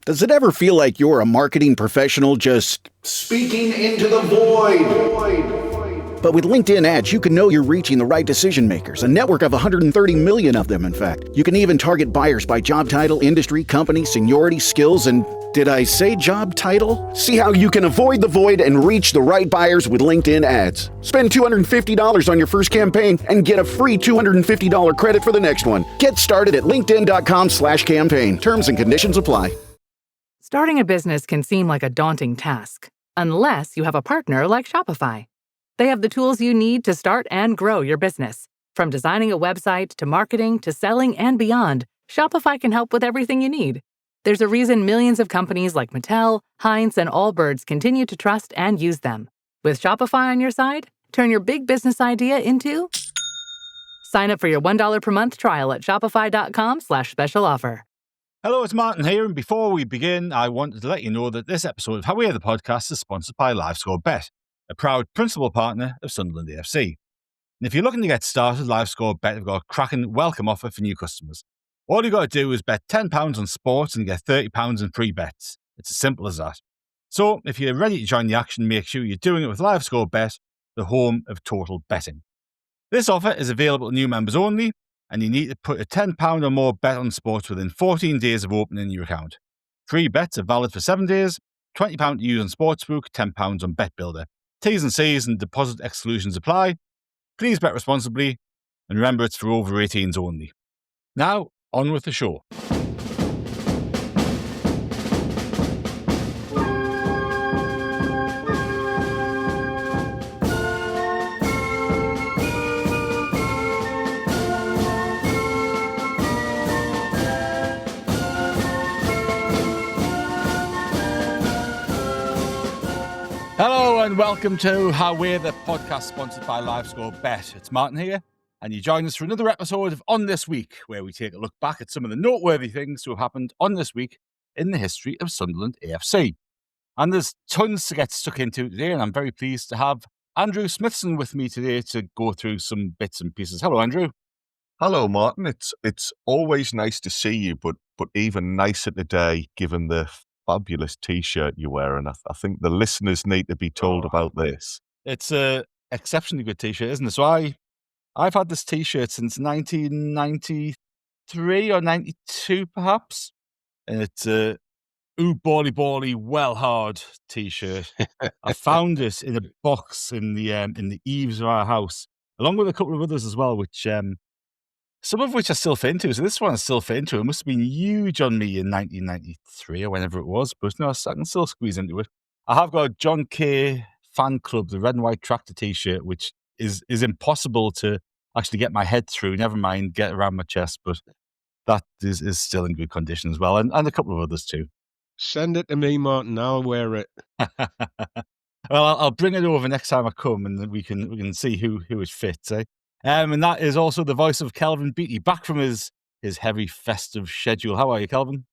Does it ever feel like you're a marketing professional just speaking into the void? But with LinkedIn ads, you can know you're reaching the right decision makers, a network of 130 million of them, in fact. You can even target buyers by job title, industry, company, seniority, skills, and did I say job title? See how you can avoid the void and reach the right buyers with LinkedIn ads. Spend $250 on your first campaign and get a free $250 credit for the next one. Get started at linkedin.com/campaign. Terms and conditions apply. Starting a business can seem like a daunting task, unless you have a partner like Shopify. They have the tools you need to start and grow your business. From designing a website to marketing to selling and beyond, Shopify can help with everything you need. There's a reason millions of companies like Mattel, Heinz, and Allbirds continue to trust and use them. With Shopify on your side, turn your big business idea into... Sign up for your $1 per month trial at shopify.com/special offer. Hello, it's Martin here, and before we begin, I wanted to let you know that this episode of How We Are the Podcast is sponsored by LiveScoreBet, a proud principal partner of Sunderland AFC. And if you're looking to get started, LiveScoreBet have got a cracking welcome offer for new customers. All you've got to do is bet £10 on sports and get £30 in free bets. It's as simple as that. So, if you're ready to join the action, make sure you're doing it with LiveScoreBet, the home of total betting. This offer is available to new members only, and you need to put a £10 or more bet on sports within 14 days of opening your account. Free bets are valid for 7 days, £20 to use on Sportsbook, £10 on Bet Builder. T's and C's and deposit exclusions apply. Please bet responsibly, and remember it's for over 18s only. Now, on with the show. Hello and welcome to How We're the Podcast, sponsored by LiveScoreBet. It's Martin here, and you join us for another episode of On This Week, where we take a look back at some of the noteworthy things to have happened on this week in the history of Sunderland AFC. And there's tons to get stuck into today, and I'm very pleased to have Andrew Smithson with me today to go through some bits and pieces. Hello, Andrew. Hello, Martin. It's always nice to see you, but even nicer today, given the fabulous T-shirt you're wearing. I think the listeners need to be told about this. It's a exceptionally good T-shirt, isn't it? So I've had this T-shirt since 1993 or 92, perhaps, and it's a ooh bally well hard T-shirt. I found it in a box in the eaves of our house, along with a couple of others as well, which some of which I still fit into. So this one I still fit into. It must have been huge on me in 1993 or whenever it was, but no, I can still squeeze into it. I have got a John Kay fan club, the red and white tractor T-shirt, which is impossible to actually get my head through, never mind get around my chest, but that is still in good condition as well, and a couple of others too. Send it to me, Martin. I'll wear it. Well, I'll bring it over next time I come, and we can see who it fits, eh? And that is also the voice of Kelvin Beattie, back from his heavy festive schedule. How are you, Kelvin?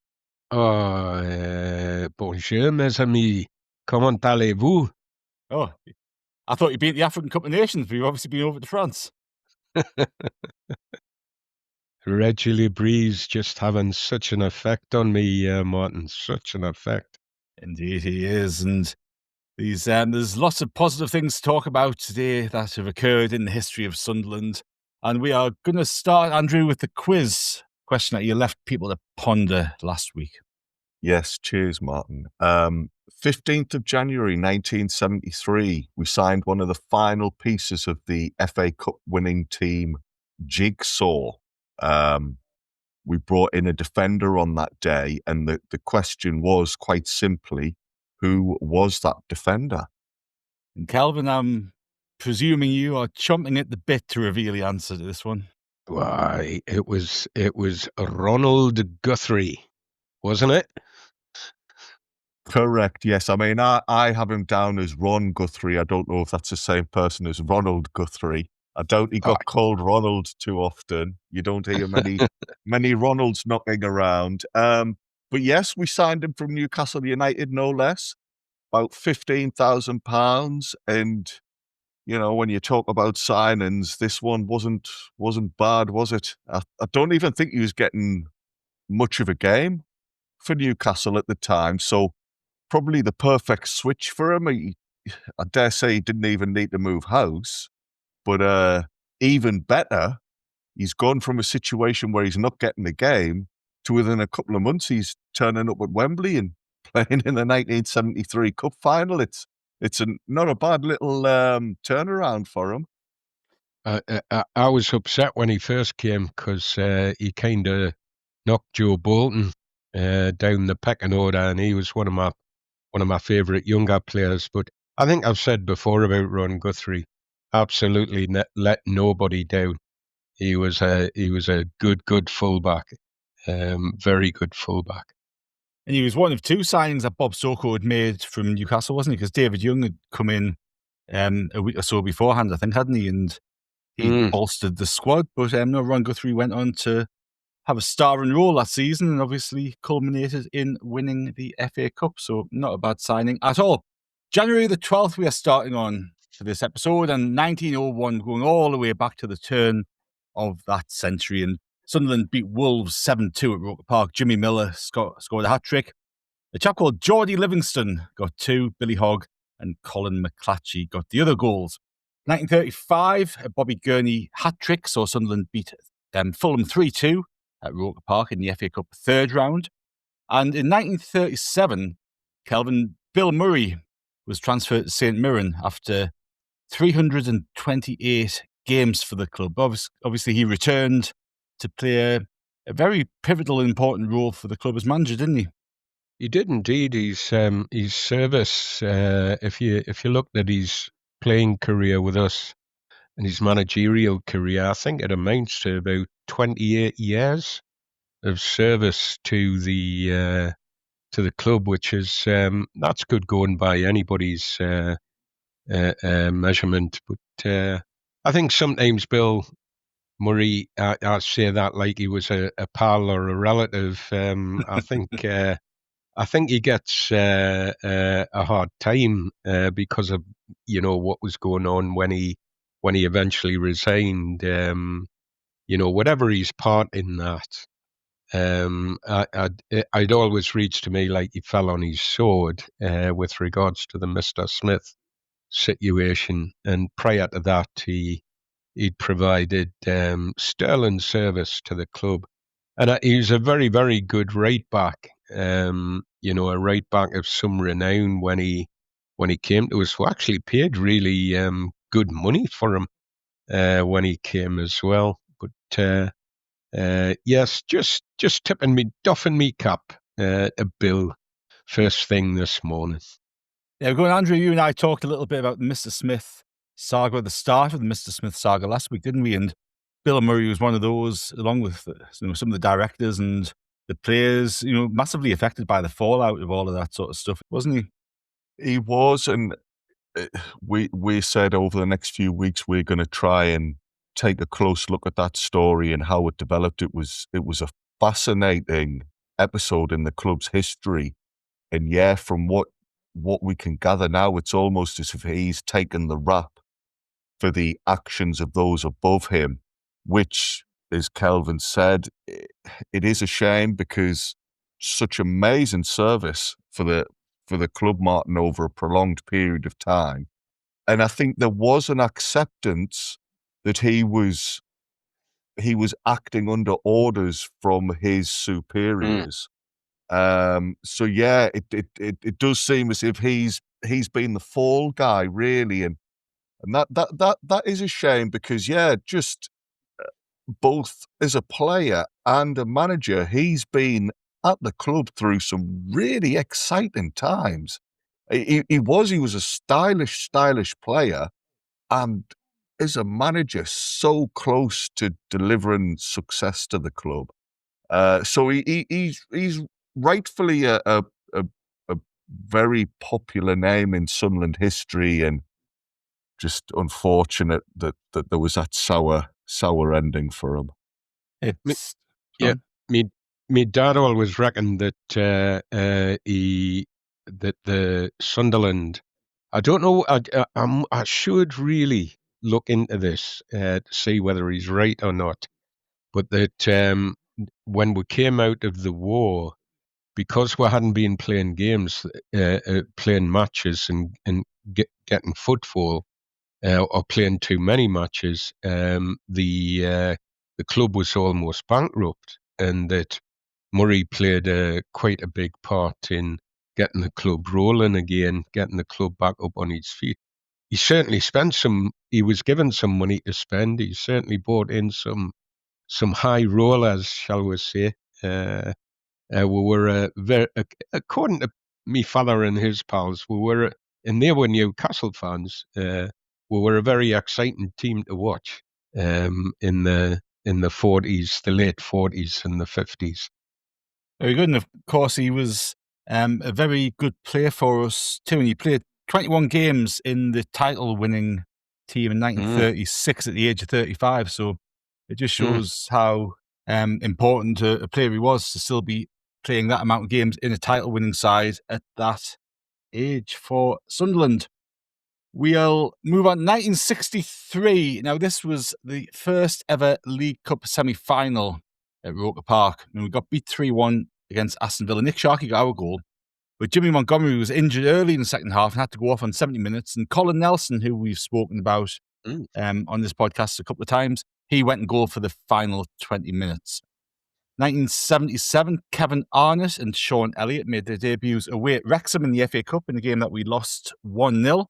Bonjour, mes amis. Comment allez-vous? Oh, I thought you'd been at the African Cup of Nations, but you've obviously been over to France. Reggie Breeze just having such an effect on me, Martin. Such an effect. Indeed, he is. And there's lots of positive things to talk about today that have occurred in the history of Sunderland. And we are going to start, Andrew, with the quiz question that you left people to ponder last week. Yes, cheers, Martin. 15th of January 1973, we signed one of the final pieces of the FA Cup winning team jigsaw. We brought in a defender on that day, and the question was quite simply, who was that defender? And Kelvin, I'm presuming you are chomping at the bit to reveal the answer to this one. Why, it was Ronald Guthrie, wasn't it? Correct, yes. I mean, I have him down as Ron Guthrie. I don't know if that's the same person as Ronald Guthrie. I doubt he got called Ronald too often. You don't hear many Ronalds knocking around. But yes, we signed him from Newcastle United, no less. About £15,000. And, you know, when you talk about signings, this one wasn't bad, was it? I don't even think he was getting much of a game. for Newcastle at the time, so probably the perfect switch for him. I dare say he didn't even need to move house, but even better, he's gone from a situation where he's not getting the game to within a couple of months he's turning up at Wembley and playing in the 1973 Cup final. It's not a bad little turnaround for him. I was upset when he first came because he kind of knocked Joe Bolton down the pecking order, and he was one of my favourite younger players. But I think I've said before about Ron Guthrie, absolutely let nobody down. He was a good fullback, very good fullback. And he was one of two signings that Bob Soko had made from Newcastle, wasn't he? Because David Young had come in a week or so beforehand, I think, hadn't he? And he bolstered the squad. But no, Ron Guthrie went on to have a starring role that season and obviously culminated in winning the FA Cup. So not a bad signing at all. January the 12th, we are starting on for this episode, and 1901 going all the way back to the turn of that century. And Sunderland beat Wolves 7-2 at Roker Park. Jimmy Miller scored a hat-trick. A chap called Geordie Livingston got 2, Billy Hogg and Colin McClatchy got the other goals. 1935, a Bobby Gurney hat-trick, so Sunderland beat Fulham 3-2 at Roker Park in the FA Cup third round. And in 1937, Kelvin Bill Murray was transferred to St Mirren after 328 games for the club. Obviously, he returned to play a very pivotal, important role for the club as manager, didn't he? He did indeed. His service, if you looked at his playing career with us and his managerial career, I think it amounts to about 28 years of service to the club, which is that's good going by anybody's measurement. But I think sometimes Bill Murray, I say that like he was a pal or a relative. I think he gets a hard time because of what was going on when he eventually resigned. Whatever his part in that, I'd always reached to me like he fell on his sword with regards to the Mr. Smith situation, and prior to that, he'd provided sterling service to the club, and he was a very, very good right back. A right back of some renown when he came to us. We actually paid really good money for him when he came as well. But yes, just doffing me cap a Bill first thing this morning. Yeah, going, Andrew, you and I talked a little bit about the Mr. Smith saga at the start of the Mr. Smith saga last week, didn't we? And Bill Murray was one of those, along with some of the directors and the players, massively affected by the fallout of all of that sort of stuff, wasn't he? He was, and we said over the next few weeks we're going to try and take a close look at that story and how it developed. It was a fascinating episode in the club's history, and yeah, from what we can gather now, it's almost as if he's taken the rap for the actions of those above him, which, as Kelvin said, it is a shame because such amazing service for the club, Martin, over a prolonged period of time. And I think there was an acceptance that he was acting under orders from his superiors. So yeah, it does seem as if he's been the fall guy, really, and that is a shame because just both as a player and a manager, he's been at the club through some really exciting times. He was a stylish player, and as a manager, so close to delivering success to the club. So he's rightfully a very popular name in Sunderland history, and just unfortunate that there was that sour ending for him. Me dad always reckoned that the Sunderland. I don't know. I should really look into this to see whether he's right or not. But that when we came out of the war, because we hadn't been playing games, playing matches and getting footfall, or playing too many matches, the club was almost bankrupt, and that Murray played quite a big part in getting the club rolling again, getting the club back up on its feet. He certainly he was given some money to spend. He certainly bought in some high rollers, shall we say. We were according to me father and his pals, and they were Newcastle fans. We were a very exciting team to watch in the 40s, the late 40s and the 50s. Very good. And of course, he was a very good player for us too. And he played 21 games in the title-winning team in 1936 at the age of 35. So it just shows how important a player he was to still be playing that amount of games in a title-winning side at that age for Sunderland. We'll move on. 1963. Now, this was the first ever League Cup semi-final at Roker Park, and we got beat 3-1 against Aston Villa. Nick Sharkey got our goal, but Jimmy Montgomery was injured early in the second half and had to go off on 70 minutes. And Colin Nelson, who we've spoken about on this podcast a couple of times, he went and goal for the final 20 minutes. 1977, Kevin Arnott and Sean Elliott made their debuts away at Wrexham in the FA Cup in a game that we lost 1-0.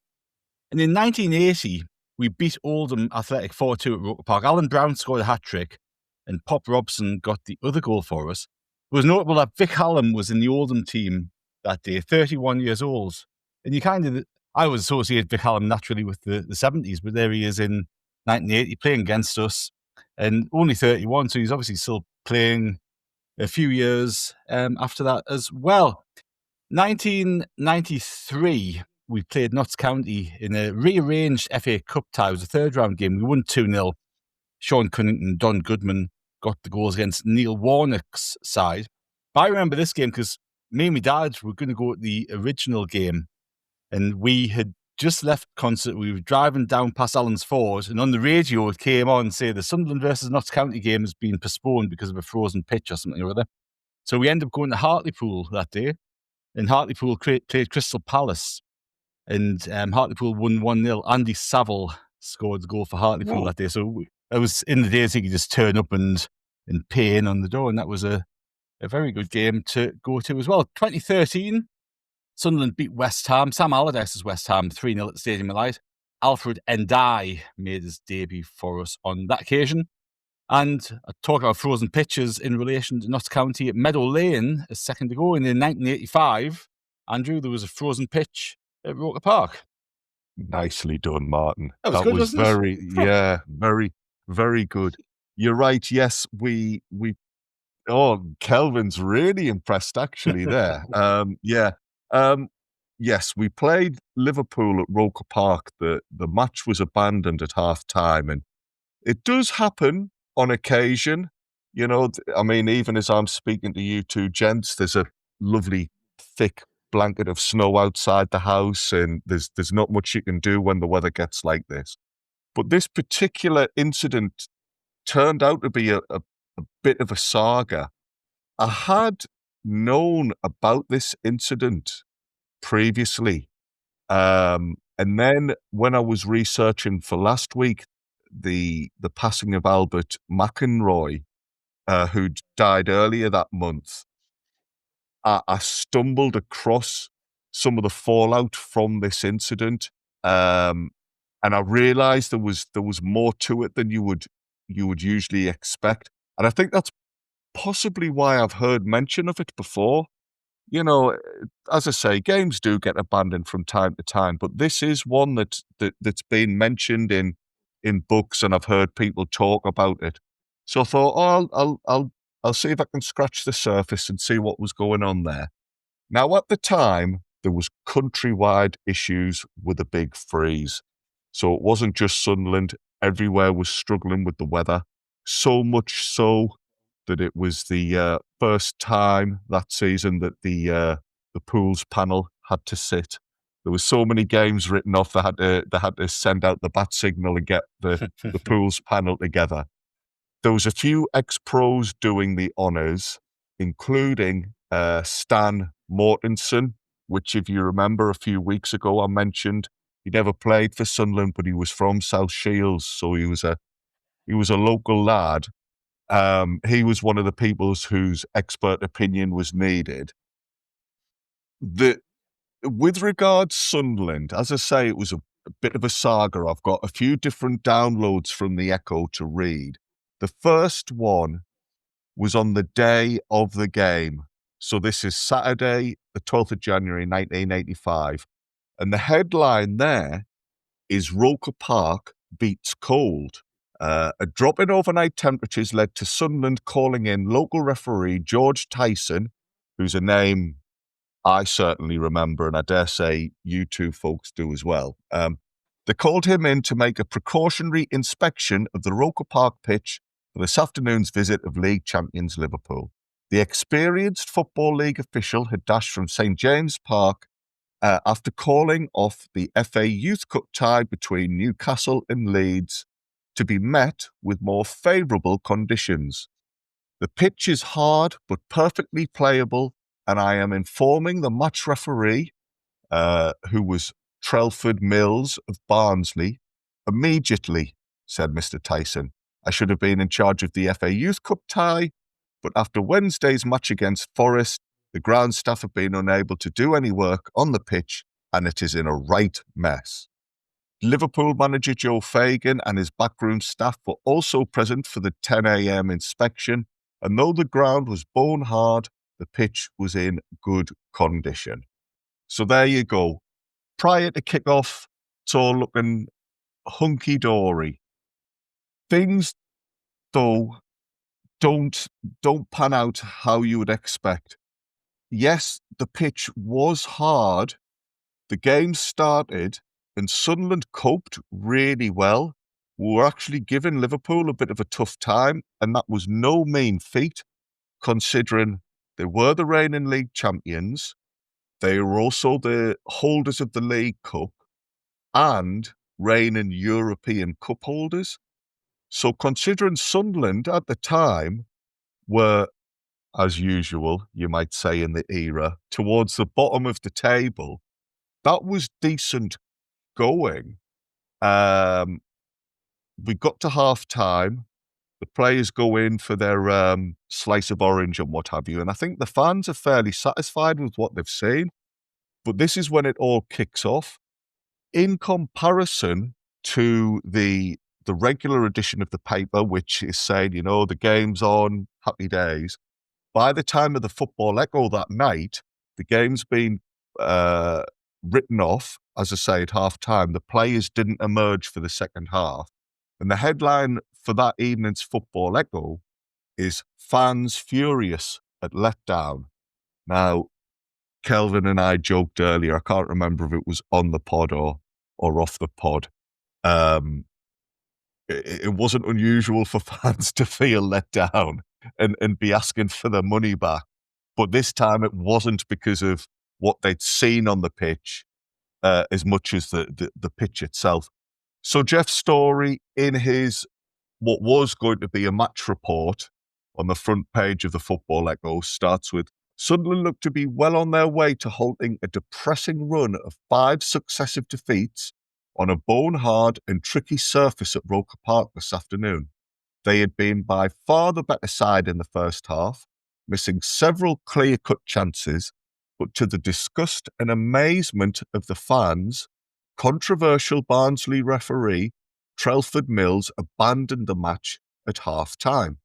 And in 1980, we beat Oldham Athletic 4-2 at Roker Park. Alan Brown scored a hat-trick and Pop Robson got the other goal for us. It was notable that Vic Hallam was in the Oldham team that day, 31 years old. And I would associate Vic Hallam naturally with the 70s, but there he is in 1980 playing against us and only 31, so he's obviously still playing a few years after that as well. 1993, we played Notts County in a rearranged FA Cup tie. It was a third round game. We won 2-0. Sean Cunnington and Don Goodman got the goals against Neil Warnock's side. But I remember this game because me and my dad were going to go to the original game, and we had just left concert. We were driving down past Allen's Ford, and on the radio it came on say the Sunderland versus Notts County game has been postponed because of a frozen pitch or something or other. So we ended up going to Hartlepool that day, and Hartlepool played Crystal Palace, and Hartlepool won 1-0. Andy Saville scored the goal for Hartlepool that day. So it was in the days you could just turn up and pay in on the door, and that was a very good game to go to as well. 2013, Sunderland beat West Ham. Sam Allardyce's West Ham 3-0 at the Stadium of Light. Alfred Ndai made his debut for us on that occasion. And I talk about frozen pitches in relation to Notts County at Meadow Lane a second ago. And in 1985, Andrew, there was a frozen pitch at Roker Park. Nicely done, Martin. That was good, wasn't it? Yeah, very, very good. You're right. Yes, Kelvin's really impressed actually there. Yes, we played Liverpool at Roker Park. The match was abandoned at half time, and it does happen on occasion. You know, I mean, even as I'm speaking to you two gents, there's a lovely thick blanket of snow outside the house, and there's not much you can do when the weather gets like this. But this particular incident turned out to be a bit of a saga. I had known about this incident previously. And then when I was researching for last week, the passing of Albert McEnroy, who died earlier that month, I stumbled across some of the fallout from this incident. And I realized there was more to it than you would usually expect. And I think that's possibly why I've heard mention of it before. You know, as I say, games do get abandoned from time to time, but this is one that's been mentioned in books, and I've heard people talk about it. So I thought, I'll see if I can scratch the surface and see what was going on there. Now, at the time, there was countrywide issues with a big freeze. So it wasn't just Sunderland. Everywhere was struggling with the weather. So much so that it was the first time that season that the pools panel had to sit. There were so many games written off, they had to send out the bat signal and get the pools panel together. There was a few ex-pros doing the honours, including Stan Mortensen, which, if you remember, a few weeks ago I mentioned he never played for Sunderland, but he was from South Shields, so he was a local lad. He was one of the people whose expert opinion was needed. With regards Sunderland, as I say, it was a bit of a saga. I've got a few different downloads from the Echo to read. The first one was on the day of the game. So this is Saturday, the 12th of January, 1985. And the headline there is Roker Park beats cold. A drop in overnight temperatures led to Sunderland calling in local referee George Tyson, who's a name I certainly remember, and I dare say you two folks do as well. They called him in to make a precautionary inspection of the Roker Park pitch for this afternoon's visit of league champions Liverpool. The experienced Football League official had dashed from St James Park after calling off the FA Youth Cup tie between Newcastle and Leeds to be met with more favourable conditions. The pitch is hard but perfectly playable, and I am informing the match referee, who was Trelford Mills of Barnsley, immediately, said Mr. Tyson. I should have been in charge of the FA Youth Cup tie, but after Wednesday's match against Forest, the ground staff have been unable to do any work on the pitch, and it is in a right mess. Liverpool manager Joe Fagan and his backroom staff were also present for the 10 a.m. inspection, and though the ground was bone hard, the pitch was in good condition. So there you go. Prior to kick-off, it's all looking hunky-dory. Things, though, don't pan out how you would expect. Yes, the pitch was hard. The game started, and Sunderland coped really well. We were actually giving Liverpool a bit of a tough time, and that was no mean feat, considering they were the reigning league champions. They were also the holders of the League Cup and reigning European Cup holders. So considering Sunderland at the time were, as usual, you might say in the era, towards the bottom of the table, that was decent going. We got to half-time. The players go in for their slice of orange and what have you. And I think the fans are fairly satisfied with what they've seen. But this is when it all kicks off. In comparison to the regular edition of the paper, which is saying, you know, the game's on, happy days. By the time of the Football Echo that night, the game's been written off, as I say, at half-time. The players didn't emerge for the second half. And the headline for that evening's Football Echo is Fans Furious at Letdown. Now, Kelvin and I joked earlier, I can't remember if it was on the pod or off the pod. It wasn't unusual for fans to feel let down and be asking for their money back. But this time it wasn't because of what they'd seen on the pitch as much as the pitch itself. So Jeff Story, in his what was going to be a match report on the front page of the Football Echo, starts with, Sunderland looked to be well on their way to halting a depressing run of 5 successive defeats on a bone-hard and tricky surface at Roker Park this afternoon. They had been by far the better side in the first half, missing several clear-cut chances, but to the disgust and amazement of the fans, controversial Barnsley referee Trelford Mills abandoned the match at half-time.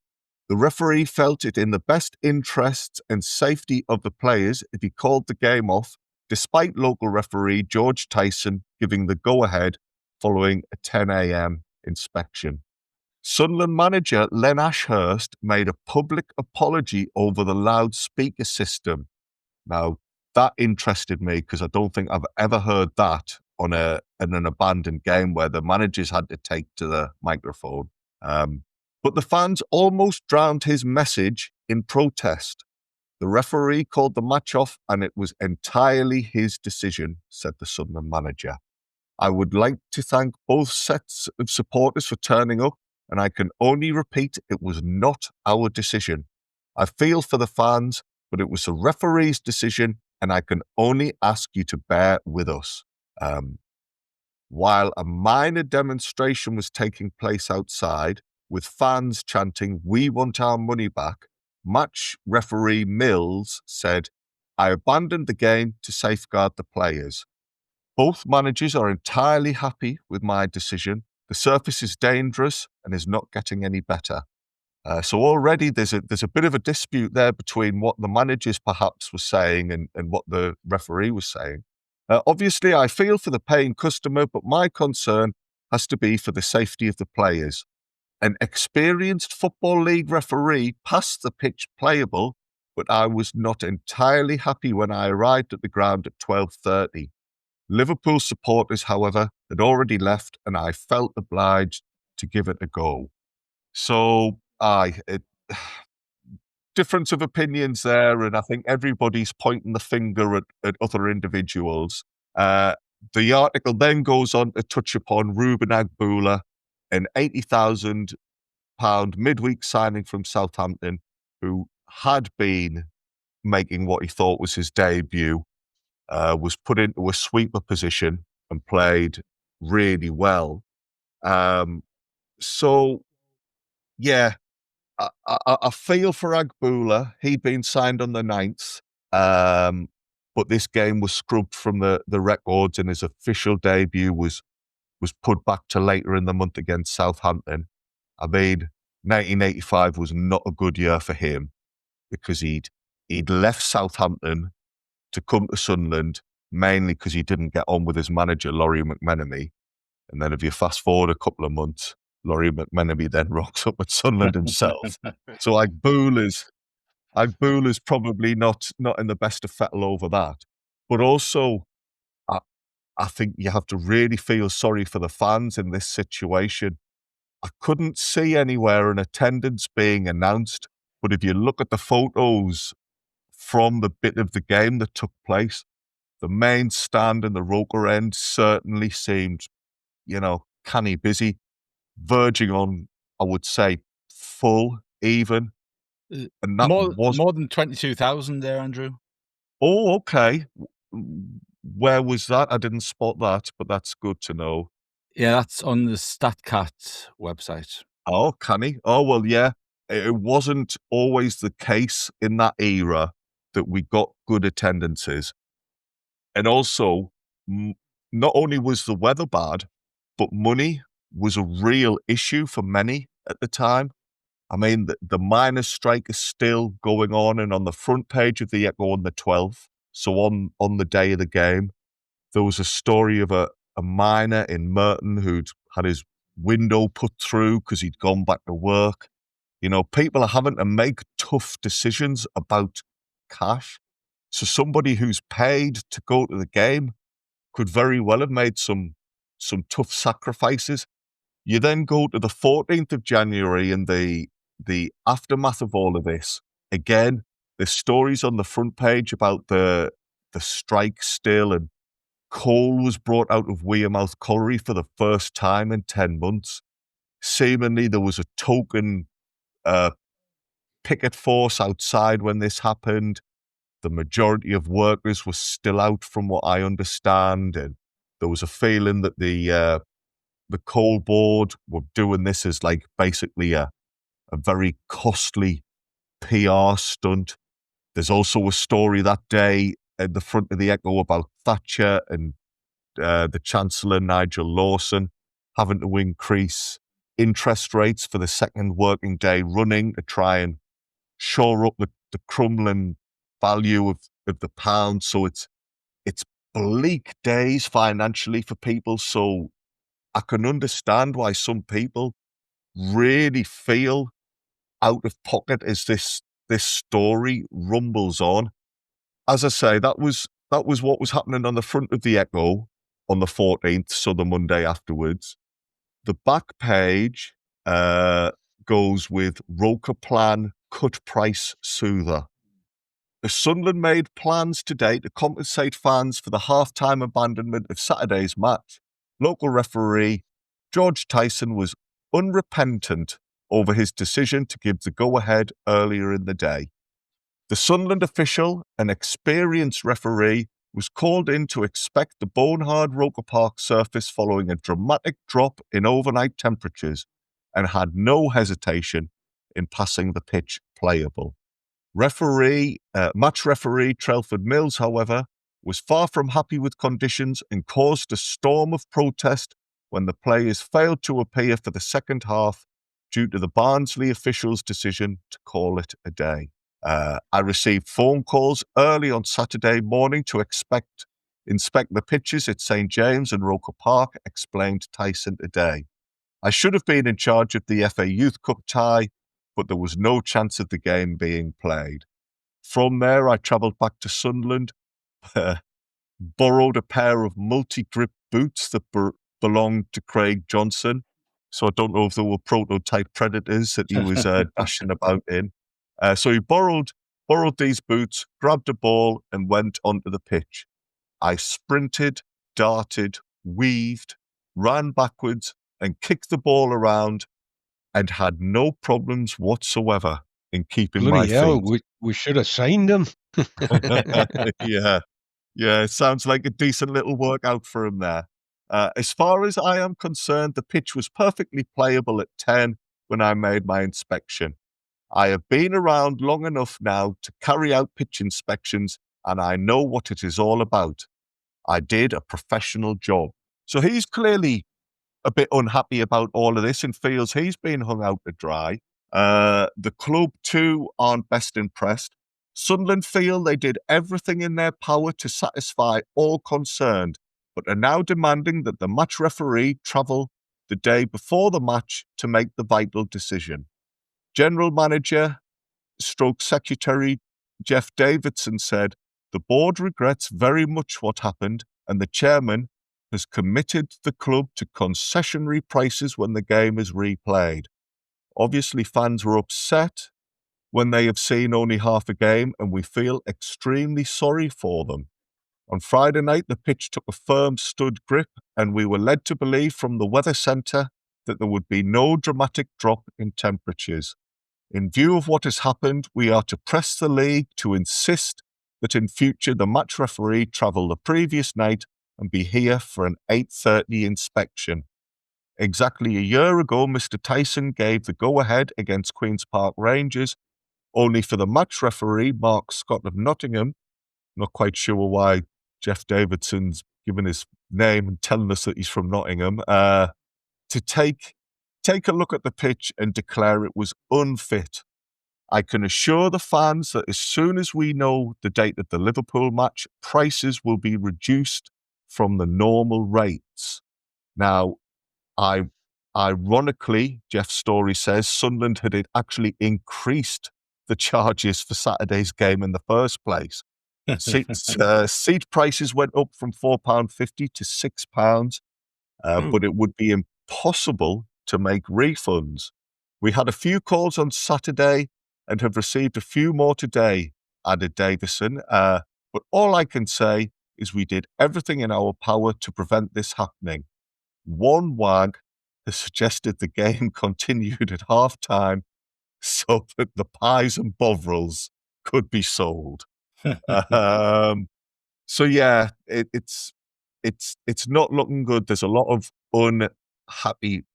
The referee felt it in the best interests and safety of the players if he called the game off, despite local referee George Tyson giving the go-ahead following a 10 a.m. inspection. Sunderland manager Len Ashurst made a public apology over the loudspeaker system. Now, that interested me because I don't think I've ever heard that on an abandoned game where the managers had to take to the microphone. But the fans almost drowned his message in protest. The referee called the match off and it was entirely his decision, said the Sunderland manager. I would like to thank both sets of supporters for turning up, and I can only repeat it was not our decision. I feel for the fans, but it was the referee's decision, and I can only ask you to bear with us. While a minor demonstration was taking place outside, with fans chanting, "We want our money back," match referee Mills said, "I abandoned the game to safeguard the players. Both managers are entirely happy with my decision. The surface is dangerous and is not getting any better." So already there's a bit of a dispute there between what the managers perhaps were saying and what the referee was saying. Obviously, I feel for the paying customer, but my concern has to be for the safety of the players. An experienced Football League referee passed the pitch playable, but I was not entirely happy when I arrived at the ground at 12:30. Liverpool supporters, however, had already left, and I felt obliged to give it a go. So, difference of opinions there, and I think everybody's pointing the finger at other individuals. The article then goes on to touch upon Reuben Agboola, an £80,000 midweek signing from Southampton, who had been making what he thought was his debut, was put into a sweeper position and played really well. So, yeah, I feel for Agboola. He'd been signed on the 9th, but this game was scrubbed from the records, and his official debut was put back to later in the month against Southampton. I mean, 1985 was not a good year for him because he'd left Southampton to come to Sunderland, mainly because he didn't get on with his manager, Laurie McMenemy. And then if you fast forward a couple of months, Laurie McMenemy then rocks up at Sunderland himself. So Agboola's probably not in the best of fettle over that. But also, I think you have to really feel sorry for the fans in this situation. I couldn't see anywhere an attendance being announced, but if you look at the photos from the bit of the game that took place, the main stand and the Roker end certainly seemed, canny busy, verging on, I would say, full even. And that more than 22,000 there, Andrew. Oh, okay. Where was that? I didn't spot that, but that's good to know. Yeah, that's on the StatCat website. Oh, canny. Oh, well, yeah. It wasn't always the case in that era that we got good attendances. And also, not only was the weather bad, but money was a real issue for many at the time. I mean, the miners' strike is still going on, and on the front page of the Echo on the 12th, so on the day of the game, there was a story of a miner in Merton who'd had his window put through because he'd gone back to work. People are having to make tough decisions about cash. So somebody who's paid to go to the game could very well have made some tough sacrifices. You then go to the 14th of January and the aftermath of all of this. Again, there's stories on the front page about the strike still, and coal was brought out of Wearmouth Colliery for the first time in 10 months. Seemingly, there was a token picket force outside when this happened. The majority of workers were still out, from what I understand, and there was a feeling that the coal board were doing this as like basically a very costly PR stunt. There's also a story that day at the front of the Echo about Thatcher and the Chancellor, Nigel Lawson, having to increase interest rates for the second working day running to try and shore up the crumbling value of the pound. So it's bleak days financially for people. So I can understand why some people really feel out of pocket as this story rumbles on. As I say, that was what was happening on the front of the Echo on the 14th, so the Monday afterwards. The back page goes with Roker plan, cut price soother. The Sunderland made plans today to compensate fans for the half-time abandonment of Saturday's match. Local referee George Tyson was unrepentant over his decision to give the go-ahead earlier in the day. The Sunderland official, an experienced referee, was called in to inspect the bone-hard Roker Park surface following a dramatic drop in overnight temperatures and had no hesitation in passing the pitch playable. Match referee Trelford Mills, however, was far from happy with conditions and caused a storm of protest when the players failed to appear for the second half due to the Barnsley officials' decision to call it a day. I received phone calls early on Saturday morning to inspect the pitches at St James and Roker Park, explained Tyson today. I should have been in charge of the FA Youth Cup tie, but there was no chance of the game being played. From there, I travelled back to Sunderland, borrowed a pair of multi-grip boots that belonged to Craig Johnson. So I don't know if they were prototype Predators that he was dashing about in. So he borrowed these boots, grabbed a ball, and went onto the pitch. I sprinted, darted, weaved, ran backwards, and kicked the ball around, and had no problems whatsoever in keeping my feet. We should have signed him. Yeah, it sounds like a decent little workout for him there. As far as I am concerned, the pitch was perfectly playable at 10 when I made my inspection. I have been around long enough now to carry out pitch inspections, and I know what it is all about. I did a professional job. So he's clearly a bit unhappy about all of this and feels he's been hung out to dry. The club, too, aren't best impressed. Sunderland feel they did everything in their power to satisfy all concerned, but are now demanding that the match referee travel the day before the match to make the vital decision. General Manager / Secretary Jeff Davidson said, "The board regrets very much what happened, and the chairman has committed the club to concessionary prices when the game is replayed. Obviously, fans were upset when they have seen only half a game, and we feel extremely sorry for them. On Friday night, the pitch took a firm stud grip, and we were led to believe from the weather centre that there would be no dramatic drop in temperatures. In view of what has happened, we are to press the league to insist that in future the match referee travel the previous night and be here for an 8:30 inspection. Exactly a year ago, Mr. Tyson gave the go-ahead against Queen's Park Rangers, only for the match referee, Mark Scott of Nottingham, not quite sure why Jeff Davidson's given his name and telling us that he's from Nottingham, to take a look at the pitch and declare it was unfit. I can assure the fans that as soon as we know the date of the Liverpool match, prices will be reduced from the normal rates." Now, ironically, Jeff Story says Sunderland had actually increased the charges for Saturday's game in the first place. Seat prices went up from £4.50 to £6, but it would be impossible to make refunds. We had a few calls on Saturday and have received a few more today, added Davison. But all I can say is we did everything in our power to prevent this happening. One wag has suggested the game continued at half-time so that the pies and bovrils could be sold. So yeah, it's not looking good. There's a lot of unhappy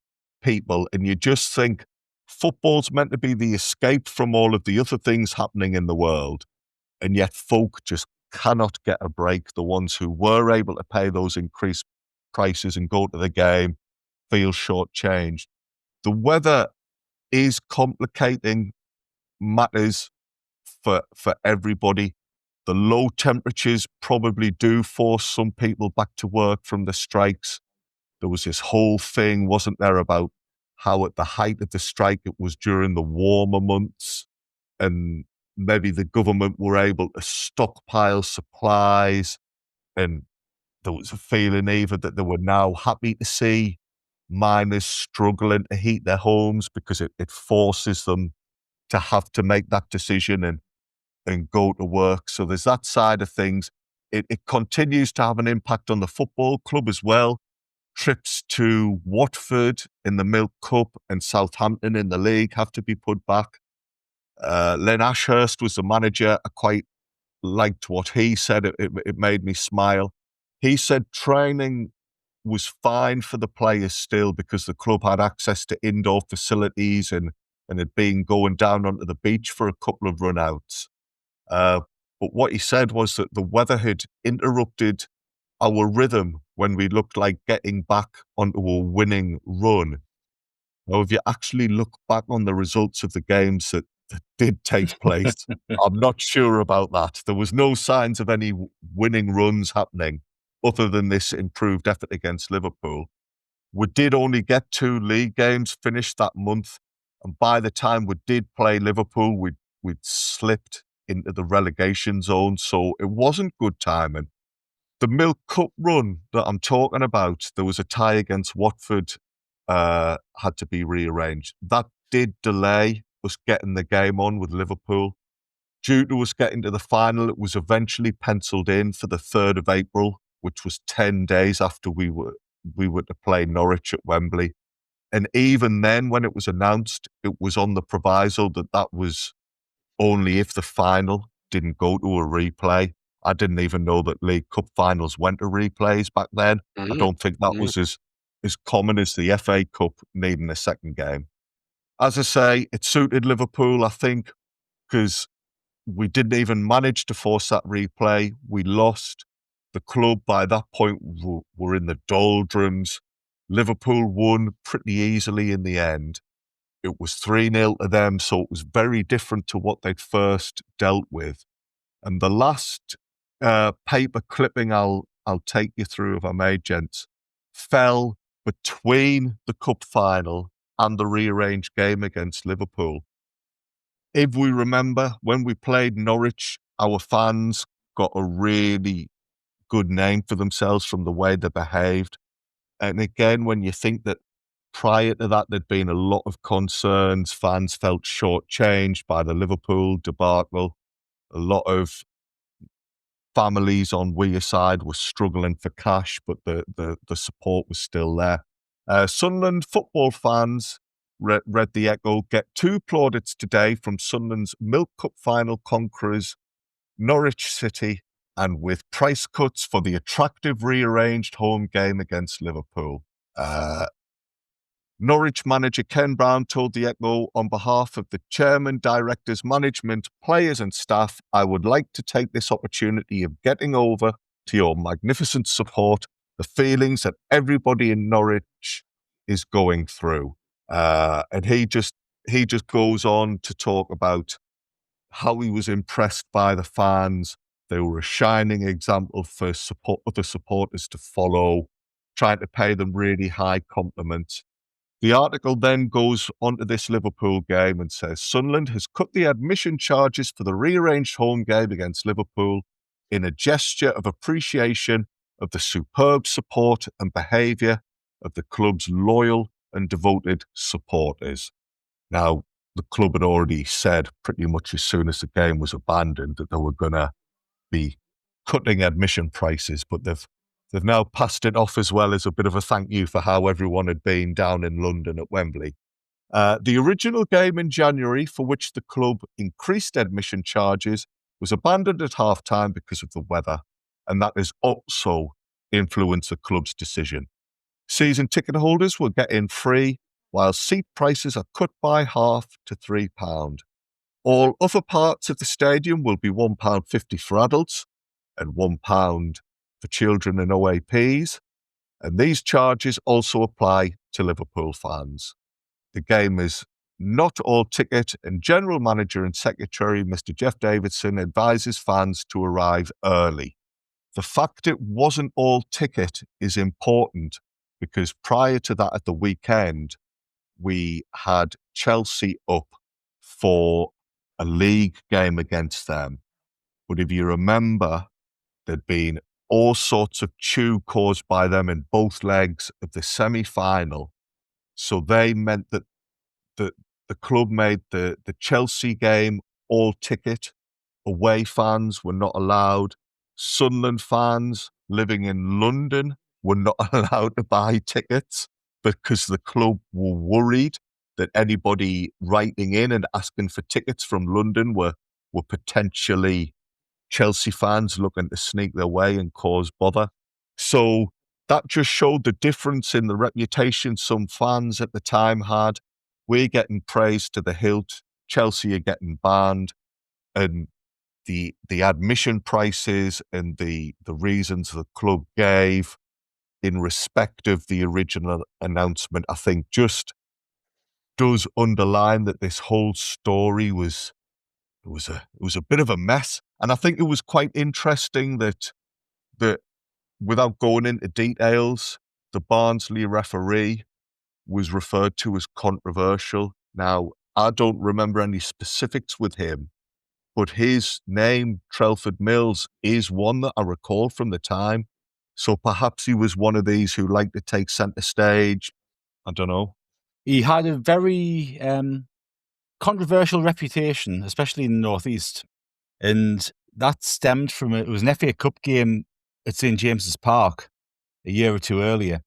people, and you just think football's meant to be the escape from all of the other things happening in the world, and yet folk just cannot get a break. The ones who were able to pay those increased prices and go to the game feel shortchanged. The weather is complicating matters for everybody. The low temperatures probably do force some people back to work from the strikes. There was this whole thing, wasn't there, about how at the height of the strike it was during the warmer months, and maybe the government were able to stockpile supplies, and there was a feeling even that they were now happy to see miners struggling to heat their homes because it forces them to have to make that decision and go to work. So there's that side of things. It continues to have an impact on the football club as well. Trips to Watford in the Milk Cup and Southampton in the league have to be put back. Len Ashurst was the manager. I quite liked what he said. It made me smile. He said training was fine for the players still because the club had access to indoor facilities and had been going down onto the beach for a couple of run-outs. But what he said was that the weather had interrupted our rhythm when we looked like getting back onto a winning run. Now, if you actually look back on the results of the games that did take place, I'm not sure about that. There was no signs of any winning runs happening other than this improved effort against Liverpool. We did only get 2 league games finished that month, and by the time we did play Liverpool, we'd slipped into the relegation zone, so it wasn't good timing. The Milk Cup run that I'm talking about, there was a tie against Watford, had to be rearranged. That did delay us getting the game on with Liverpool. Due to us getting to the final, it was eventually penciled in for the 3rd of April, which was 10 days after we were to play Norwich at Wembley. And even then, when it was announced, it was on the proviso that was only if the final didn't go to a replay. I didn't even know that League Cup finals went to replays back then. I don't think that was as common as the FA Cup needing a second game. As I say, it suited Liverpool, I think, because we didn't even manage to force that replay. We lost. The club, by that point, were in the doldrums. Liverpool won pretty easily in the end. It was 3-0 to them, so it was very different to what they'd first dealt with. And the last paper clipping I'll take you through, if I may, gents, fell between the cup final and the rearranged game against Liverpool. If we remember, when we played Norwich, our fans got a really good name for themselves from the way they behaved. And again, when you think that prior to that, there'd been a lot of concerns, fans felt shortchanged by the Liverpool debacle. A lot of families on Weir side were struggling for cash, but the support was still there. Sunderland football fans, read the Echo, get 2 plaudits today from Sunderland's Milk Cup final conquerors, Norwich City, and with price cuts for the attractive rearranged home game against Liverpool. Norwich manager Ken Brown told the Echo, on behalf of the chairman, directors, management, players and staff, I would like to take this opportunity of getting over to your magnificent support, the feelings that everybody in Norwich is going through. And he just goes on to talk about how he was impressed by the fans. They were a shining example for other supporters to follow, trying to pay them really high compliments. The article then goes onto this Liverpool game and says, Sunderland has cut the admission charges for the rearranged home game against Liverpool in a gesture of appreciation of the superb support and behaviour of the club's loyal and devoted supporters. Now, the club had already said pretty much as soon as the game was abandoned that they were going to be cutting admission prices, but they've now passed it off as well as a bit of a thank you for how everyone had been down in London at Wembley. The original game in January, for which the club increased admission charges, was abandoned at half-time because of the weather, and that has also influenced the club's decision. Season ticket holders will get in free, while seat prices are cut by half to £3. All other parts of the stadium will be £1.50 for adults and £1 for children and OAPs, and these charges also apply to Liverpool fans. The game is not all ticket, and General Manager and Secretary Mr. Jeff Davidson advises fans to arrive early. The fact it wasn't all ticket is important because prior to that at the weekend, we had Chelsea up for a league game against them. But if you remember, there'd been all sorts of chew caused by them in both legs of the semi-final. So they meant that the club made the Chelsea game all ticket. Away fans were not allowed. Sunderland fans living in London were not allowed to buy tickets because the club were worried that anybody writing in and asking for tickets from London were potentially Chelsea fans looking to sneak their way and cause bother. So that just showed the difference in the reputation some fans at the time had. We're getting praised to the hilt. Chelsea are getting banned. And the admission prices and the reasons the club gave in respect of the original announcement, I think just does underline that this whole story was a bit of a mess. And I think it was quite interesting that without going into details, the Barnsley referee was referred to as controversial. Now, I don't remember any specifics with him, but his name, Trelford Mills, is one that I recall from the time. So perhaps he was one of these who liked to take centre stage. I don't know. He had a very controversial reputation, especially in the Northeast. And that stemmed from it was an FA Cup game at St James's Park a year or two earlier.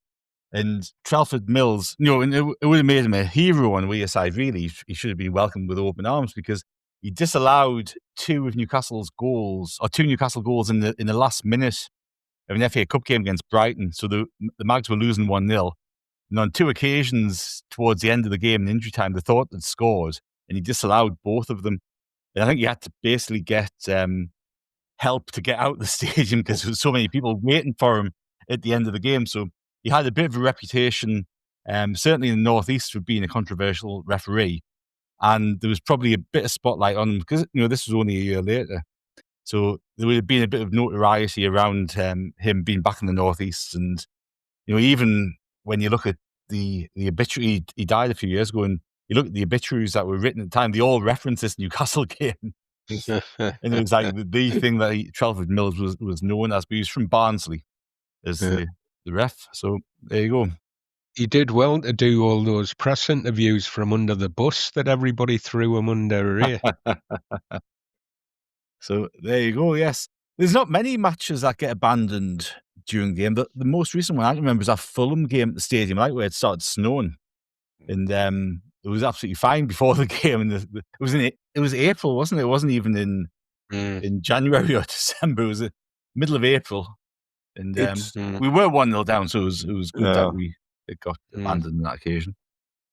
And Trelford Mills, and it would have made him a hero on Weir side, really. He should have been welcomed with open arms because he disallowed two Newcastle goals in the last minute of an FA Cup game against Brighton. So the Mags were losing 1-0. And on two occasions towards the end of the game in injury time, they thought they'd scored, and he disallowed both of them. And I think he had to basically get help to get out of the stadium because there was so many people waiting for him at the end of the game. So he had a bit of a reputation, certainly in the Northeast, for being a controversial referee. And there was probably a bit of spotlight on him because, this was only a year later. So there would have been a bit of notoriety around him being back in the Northeast. And, even when you look at the obituary, he died a few years ago, and you look at the obituaries that were written at the time, they all reference this Newcastle game. And it was like the thing that Trelford Mills was known as, but he was from Barnsley as the ref. So there you go. He did well to do all those press interviews from under the bus that everybody threw him under. So there you go, yes. There's not many matches that get abandoned during the game. The most recent one I can remember is that Fulham game at the stadium, right, where it started snowing. And it was absolutely fine before the game. And it was April, wasn't it? It wasn't even in January or December. It was the middle of April. And we were 1-0 down, so it was good that it got abandoned on that occasion.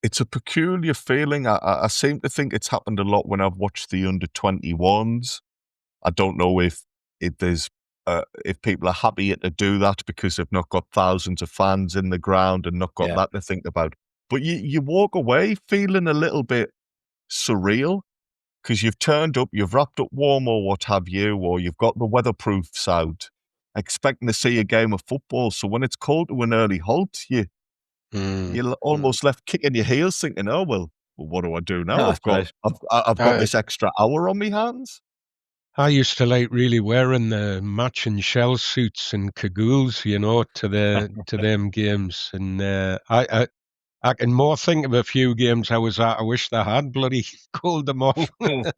It's a peculiar feeling. I seem to think it's happened a lot when I've watched the under-21s. I don't know if people are happy to do that because they've not got thousands of fans in the ground and not got that to think about. But you walk away feeling a little bit surreal because you've turned up, you've wrapped up warm or what have you, or you've got the weatherproofs out, expecting to see a game of football. So when it's called to an early halt, you're almost left kicking your heels thinking, oh, well, what do I do now? I've got this extra hour on my hands. I used to like really wearing the matching shell suits and cagoules, to them games. And I can more think of a few games I was at. I wish they had bloody called them off. And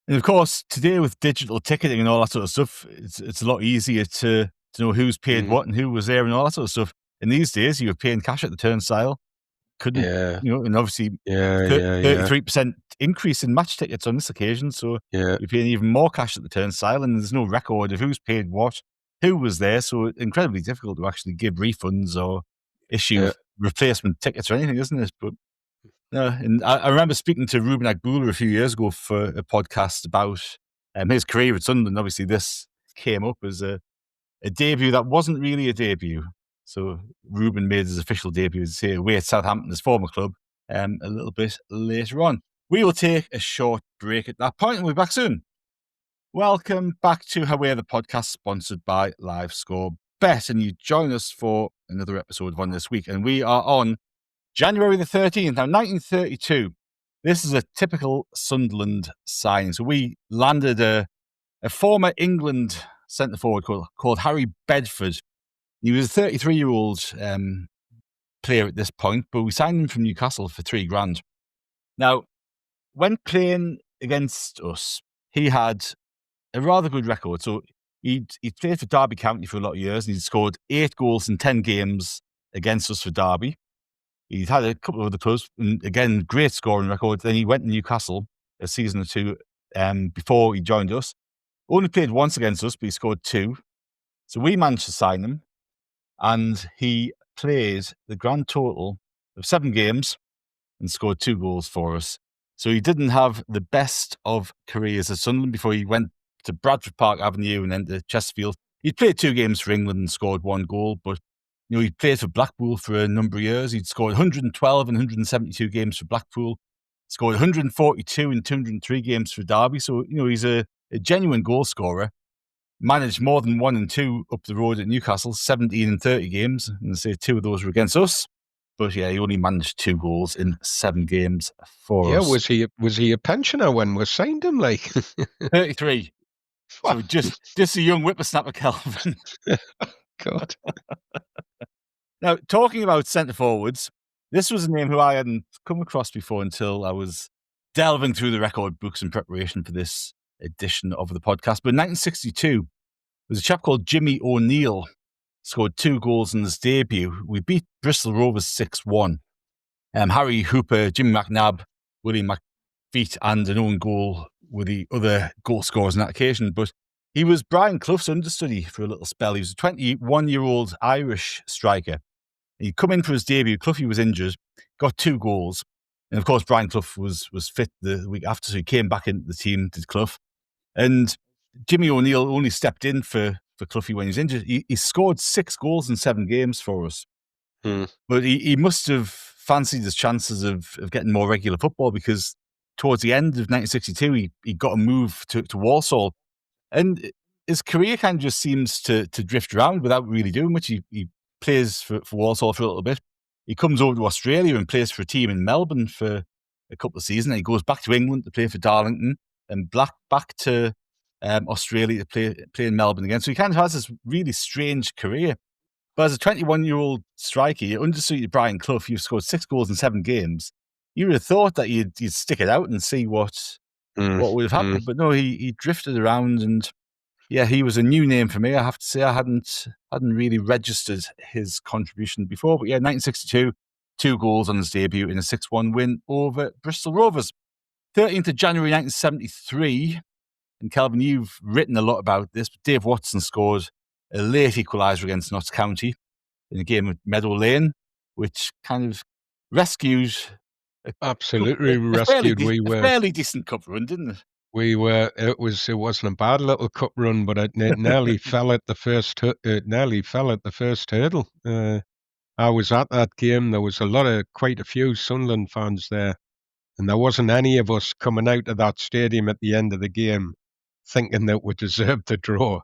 of course, today with digital ticketing and all that sort of stuff, it's a lot easier to know who's paid what and who was there and all that sort of stuff. And these days, you were paying cash at the turnstile. And obviously 33% increase in match tickets on this occasion. So you're paying even more cash at the turnstile, and there's no record of who's paid what, who was there. So incredibly difficult to actually give refunds or issue replacement tickets or anything, isn't it? But and I remember speaking to Reuben Agboola a few years ago for a podcast about his career at Sunderland. Obviously, this came up as a debut that wasn't really a debut. So Reuben made his official debut, away at Southampton, his former club, a little bit later on. We will take a short break at that point and we'll be back soon. Welcome back to Away, the podcast sponsored by LiveScore Bet. And you join us for another episode of On This Week. And we are on January the 13th. Now, 1932. This is a typical Sunderland signing. So we landed a former England centre-forward called Harry Bedford. He was a 33-year-old player at this point, but we signed him from Newcastle for $3,000. Now, when playing against us, he had a rather good record. So he'd played for Derby County for a lot of years, and he'd scored 8 goals in 10 games against us for Derby. He's had a couple of other clubs, and again, great scoring record. Then he went to Newcastle a season or two before he joined us. Only played once against us, but he scored 2. So we managed to sign him, and he played the grand total of 7 games and scored 2 goals for us. So he didn't have the best of careers at Sunderland before he went to Bradford Park Avenue and then to Chesterfield. He played 2 games for England and scored 1 goal, but he played for Blackpool for a number of years. He'd scored 112 and 172 games for Blackpool, scored 142 and 203 games for Derby. So, he's a genuine goal scorer. Managed more than 1 and 2 up the road at Newcastle, 17 and 30 games. And I say 2 of those were against us. But yeah, he only managed 2 goals in 7 games for us. Yeah, was he a pensioner when we signed him? Like 33. So just a young whippersnapper, Kelvin. God. Now, talking about centre forwards, this was a name who I hadn't come across before until I was delving through the record books in preparation for this edition of the podcast. But in 1962, was a chap called Jimmy O'Neill, scored 2 goals in his debut. We beat Bristol Rovers 6-1. Harry Hooper, Jimmy McNabb, William McFeet, and an own goal were the other goal scorers on that occasion. But he was Brian Clough's understudy for a little spell. He was a 21-year-old Irish striker. He'd come in for his debut. Cloughie was injured, got 2 goals. And of course, Brian Clough was fit the week after, so he came back into the team, did Clough. And Jimmy O'Neill only stepped in for Cloughie when he was injured. He scored 6 goals in 7 games for us. But he must have fancied his chances of getting more regular football, because towards the end of 1962, he got a move to Walsall. And his career kind of just seems to drift around without really doing much. He plays for Walsall for a little bit. He comes over to Australia and plays for a team in Melbourne for a couple of seasons. And he goes back to England to play for Darlington and back to Australia to play in Melbourne again. So he kind of has this really strange career. But as a 21-year-old striker, you understudy Brian Clough, you've scored 6 goals in 7 games. You would have thought that you'd stick it out and see what would have happened. But no, he drifted around, and yeah, he was a new name for me. I have to say I hadn't really registered his contribution before. But yeah, 1962, 2 goals on his debut in a 6-1 win over Bristol Rovers. 13th of January 1973, and Kelvin, you've written a lot about this, but Dave Watson scored a late equaliser against Notts County in a game at Meadow Lane, which kind of rescued... Absolutely rescued. A fairly decent cup run, didn't it? We were. It wasn't a bad little cup run, but it nearly fell at the first. It nearly fell at the first hurdle. I was at that game. There was quite a few Sunderland fans there, and there wasn't any of us coming out of that stadium at the end of the game thinking that we deserved the draw.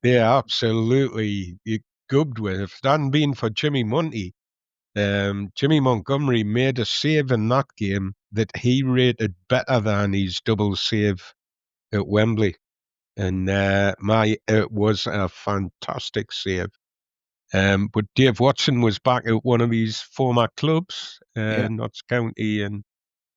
They absolutely gubbed with it. If it hadn't been for Jimmy Montgomery made a save in that game that he rated better than his double save at Wembley. And it was a fantastic save. But Dave Watson was back at one of his former clubs, Notts County, and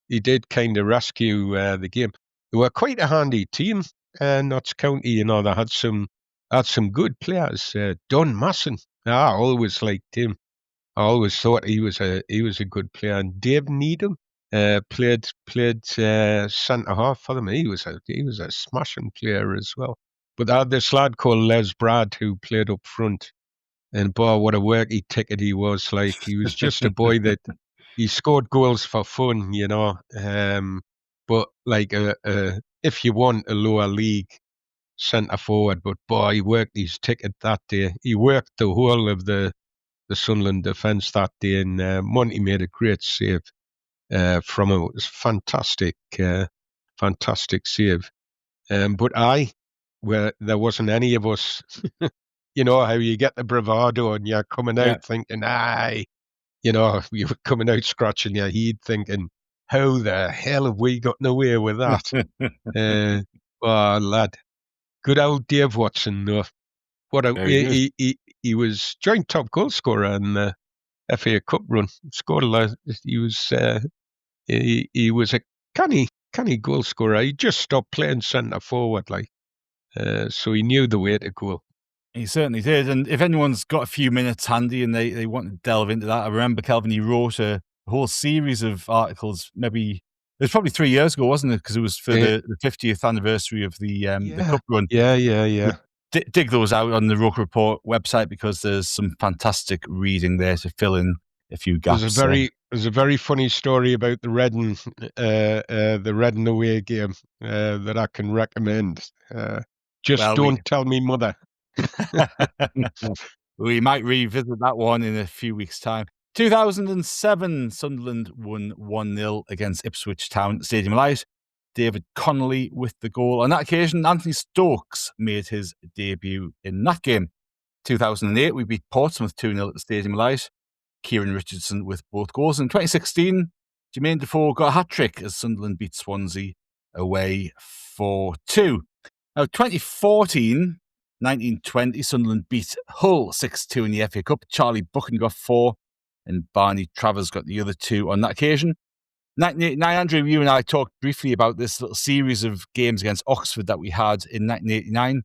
he did kind of rescue the game. They were quite a handy team, Notts County. They had some good players. Don Masson, I always liked him. I always thought he was a good player. And Dave Needham played centre half for them. He was a smashing player as well. But they had this lad called Les Brad who played up front, and boy, what a worky ticket he was! Like, he was just a boy that he scored goals for fun, But like if you want a lower league centre forward, but boy, he worked his ticket that day. He worked the whole of the Sunderland defence that day, and Monty made a great save from him. It was fantastic save. But there wasn't any of us. You know how you get the bravado and you're coming out thinking, you were coming out scratching your head thinking, how the hell have we gotten away with that? Oh, lad. Good old Dave Watson, though. He was joint top goal scorer in the FA Cup run. Scored a lot. He was a canny goal scorer. He just stopped playing centre forward, so he knew the way to go. He certainly did. And if anyone's got a few minutes handy and they want to delve into that, I remember Kelvin, he wrote a whole series of articles. Maybe it was probably 3 years ago, wasn't it? Because it was for the 50th anniversary of the cup run. Yeah. Dig those out on the Roker Report website because there's some fantastic reading there to fill in a few gaps. There's a very funny story about the Reading away game that I can recommend. Don't tell me mother. We might revisit that one in a few weeks' time. 2007, Sunderland won 1-0 against Ipswich Town at Stadium Light. David Connolly with the goal. On that occasion, Anthony Stokes made his debut in that game. 2008, we beat Portsmouth 2-0 at the Stadium Light. Kieran Richardson with both goals. In 2016, Jermaine Defoe got a hat-trick as Sunderland beat Swansea away 4-2. Now, 2014, 1920, Sunderland beat Hull 6-2 in the FA Cup. Charlie Buchan got 4 and Barney Travers got the other 2 on that occasion. 1989, Andrew, you and I talked briefly about this little series of games against Oxford that we had in 1989.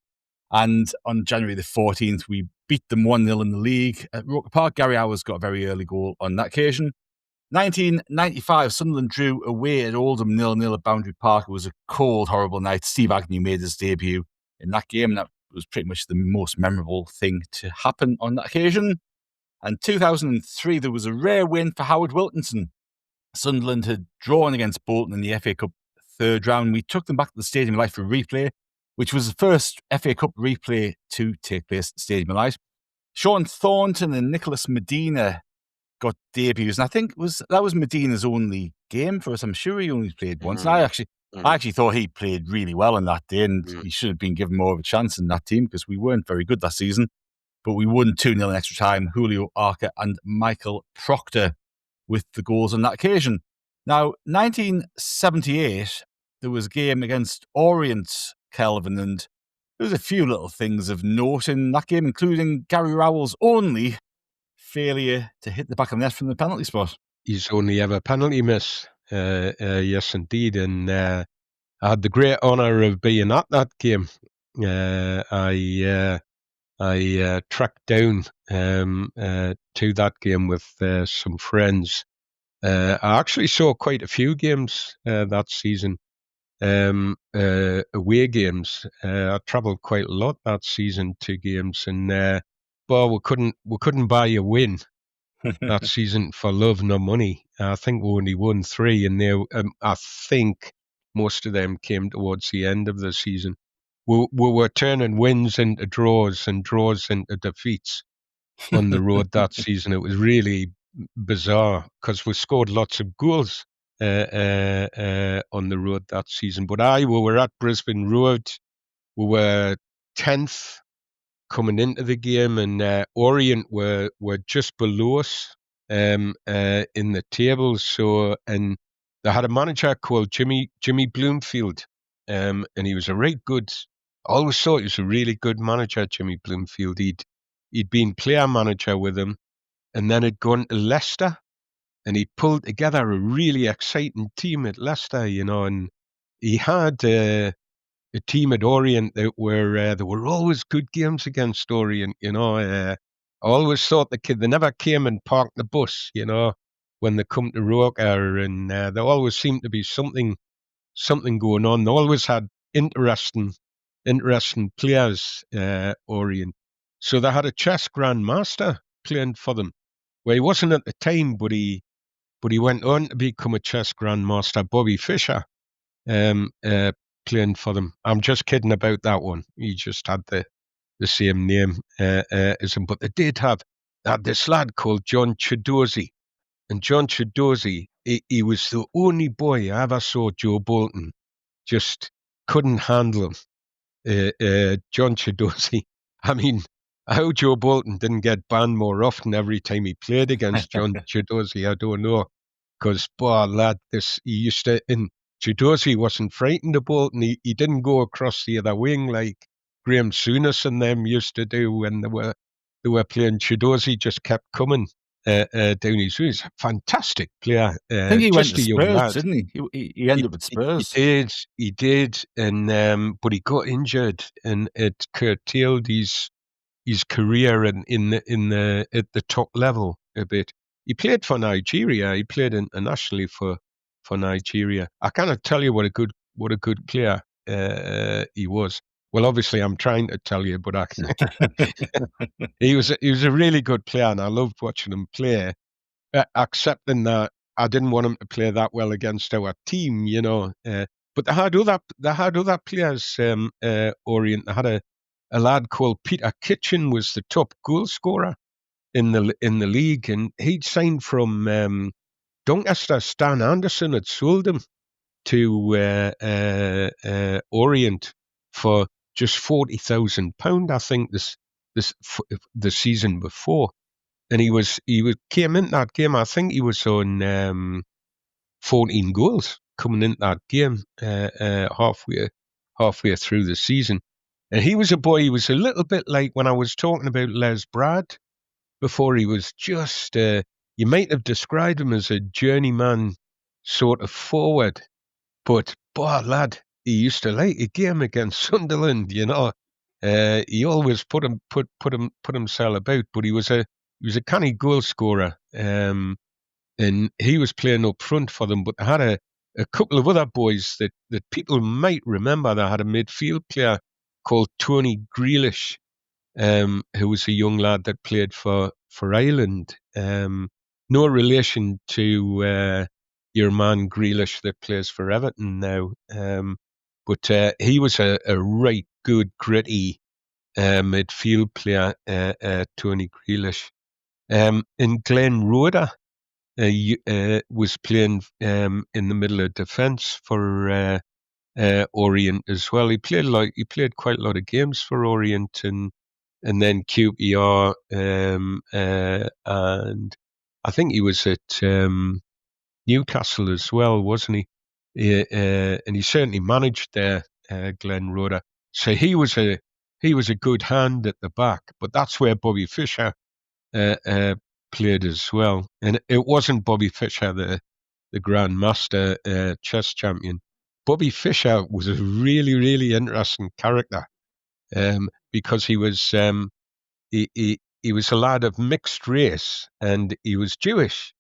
And on January the 14th, we beat them 1-0 in the league at Roker Park. Gary Rowell got a very early goal on that occasion. 1995, Sunderland drew away at Oldham 0-0 at Boundary Park. It was a cold, horrible night. Steve Agnew made his debut in that game. That was pretty much the most memorable thing to happen on that occasion. And 2003, there was a rare win for Howard Wilkinson. Sunderland had drawn against Bolton in the FA Cup third round. We took them back to the Stadium of Light for replay, which was the first FA Cup replay to take place at the Stadium of Light. Sean Thornton and Nicholas Medina got debuts, and I think that was Medina's only game for us. I'm sure he only played once. And I actually thought he played really well on that day, and he should have been given more of a chance in that team because we weren't very good that season. But we won 2-0 in extra time. Julio Arca and Michael Proctor with the goals on that occasion. Now, 1978, there was a game against Orient, Kelvin, and there was a few little things of note in that game, including Gary Rowell's only failure to hit the back of the net from the penalty spot. His only ever penalty miss. Yes, indeed. And I had the great honour of being at that game. I tracked down to that game with some friends. I actually saw quite a few games that season, away games. I travelled quite a lot that season to games, and we couldn't buy a win that season for love nor money. I think we only won 3, and I think most of them came towards the end of the season. We were turning wins into draws and draws into defeats on the road that season. It was really bizarre because we scored lots of goals on the road that season. But we were at Brisbane Road. We were 10th coming into the game, and Orient were just below us in the table. So, and they had a manager called Jimmy Bloomfield, and he was a very good. I always thought he was a really good manager, Jimmy Bloomfield. He'd been player manager with him, and then had gone to Leicester, and he pulled together a really exciting team at Leicester, and he had a team at Orient that there were always good games against Orient, I always thought they never came and parked the bus, when they come to Roker, and there always seemed to be something going on. They always had interesting players, Orient. So they had a chess grandmaster playing for them. Well, he wasn't at the time, but he went on to become a chess grandmaster, Bobby Fischer, playing for them. I'm just kidding about that one. He just had the same name as him. But they did have this lad called John Chidozie. And John Chidozie, he was the only boy I ever saw Joe Bolton just couldn't handle him. John Chidozie. I mean, how Joe Bolton didn't get banned more often every time he played against John Chidozie, I don't know. Because, lad, and Chidozie wasn't frightened of Bolton. He didn't go across the other wing like Graham Souness and them used to do when they were playing. Chidozie just kept coming down his wing. He's a fantastic player. I think he went to Spurs, didn't he? He ended up at Spurs. He did, and but he got injured, and it curtailed his career at the top level a bit. he played for Nigeria. He played internationally for Nigeria. I cannot tell you what a good player he was. Well, obviously, I'm trying to tell you, but he was a really good player, and I loved watching him play. Accepting that I didn't want him to play that well against our team, but they had other players. Orient. They had a lad called Peter Kitchen was the top goal scorer in the league, and he'd signed from Doncaster. Stan Anderson had sold him to Orient for just £40,000, I think, the season before. And he came into that game. I think he was on 14 goals coming into that game halfway through the season. And he was a boy. He was a little bit like when I was talking about Les Brad before. He was just you might have described him as a journeyman sort of forward, but boy, lad, he used to like a game against Sunderland. He always put himself about, but he was a canny goal scorer, and he was playing up front for them. But they had a couple of other boys that people might remember. They had a midfield player called Tony Grealish, who was a young lad that played for Ireland. No relation to your man Grealish that plays for Everton now. But he was a right good, gritty midfield player, Tony Grealish. And Glenn Roeder was playing in the middle of defence for Orient as well. He played quite a lot of games for Orient and then QPR, and I think he was at Newcastle as well, wasn't he? And he certainly managed there, Glenn Roeder. So he was a good hand at the back, but that's where Bobby Fischer played as well. And it wasn't Bobby Fischer, the Grand Master chess champion. Bobby Fischer was a really, really interesting character, because he was he was a lad of mixed race, and he was Jewish,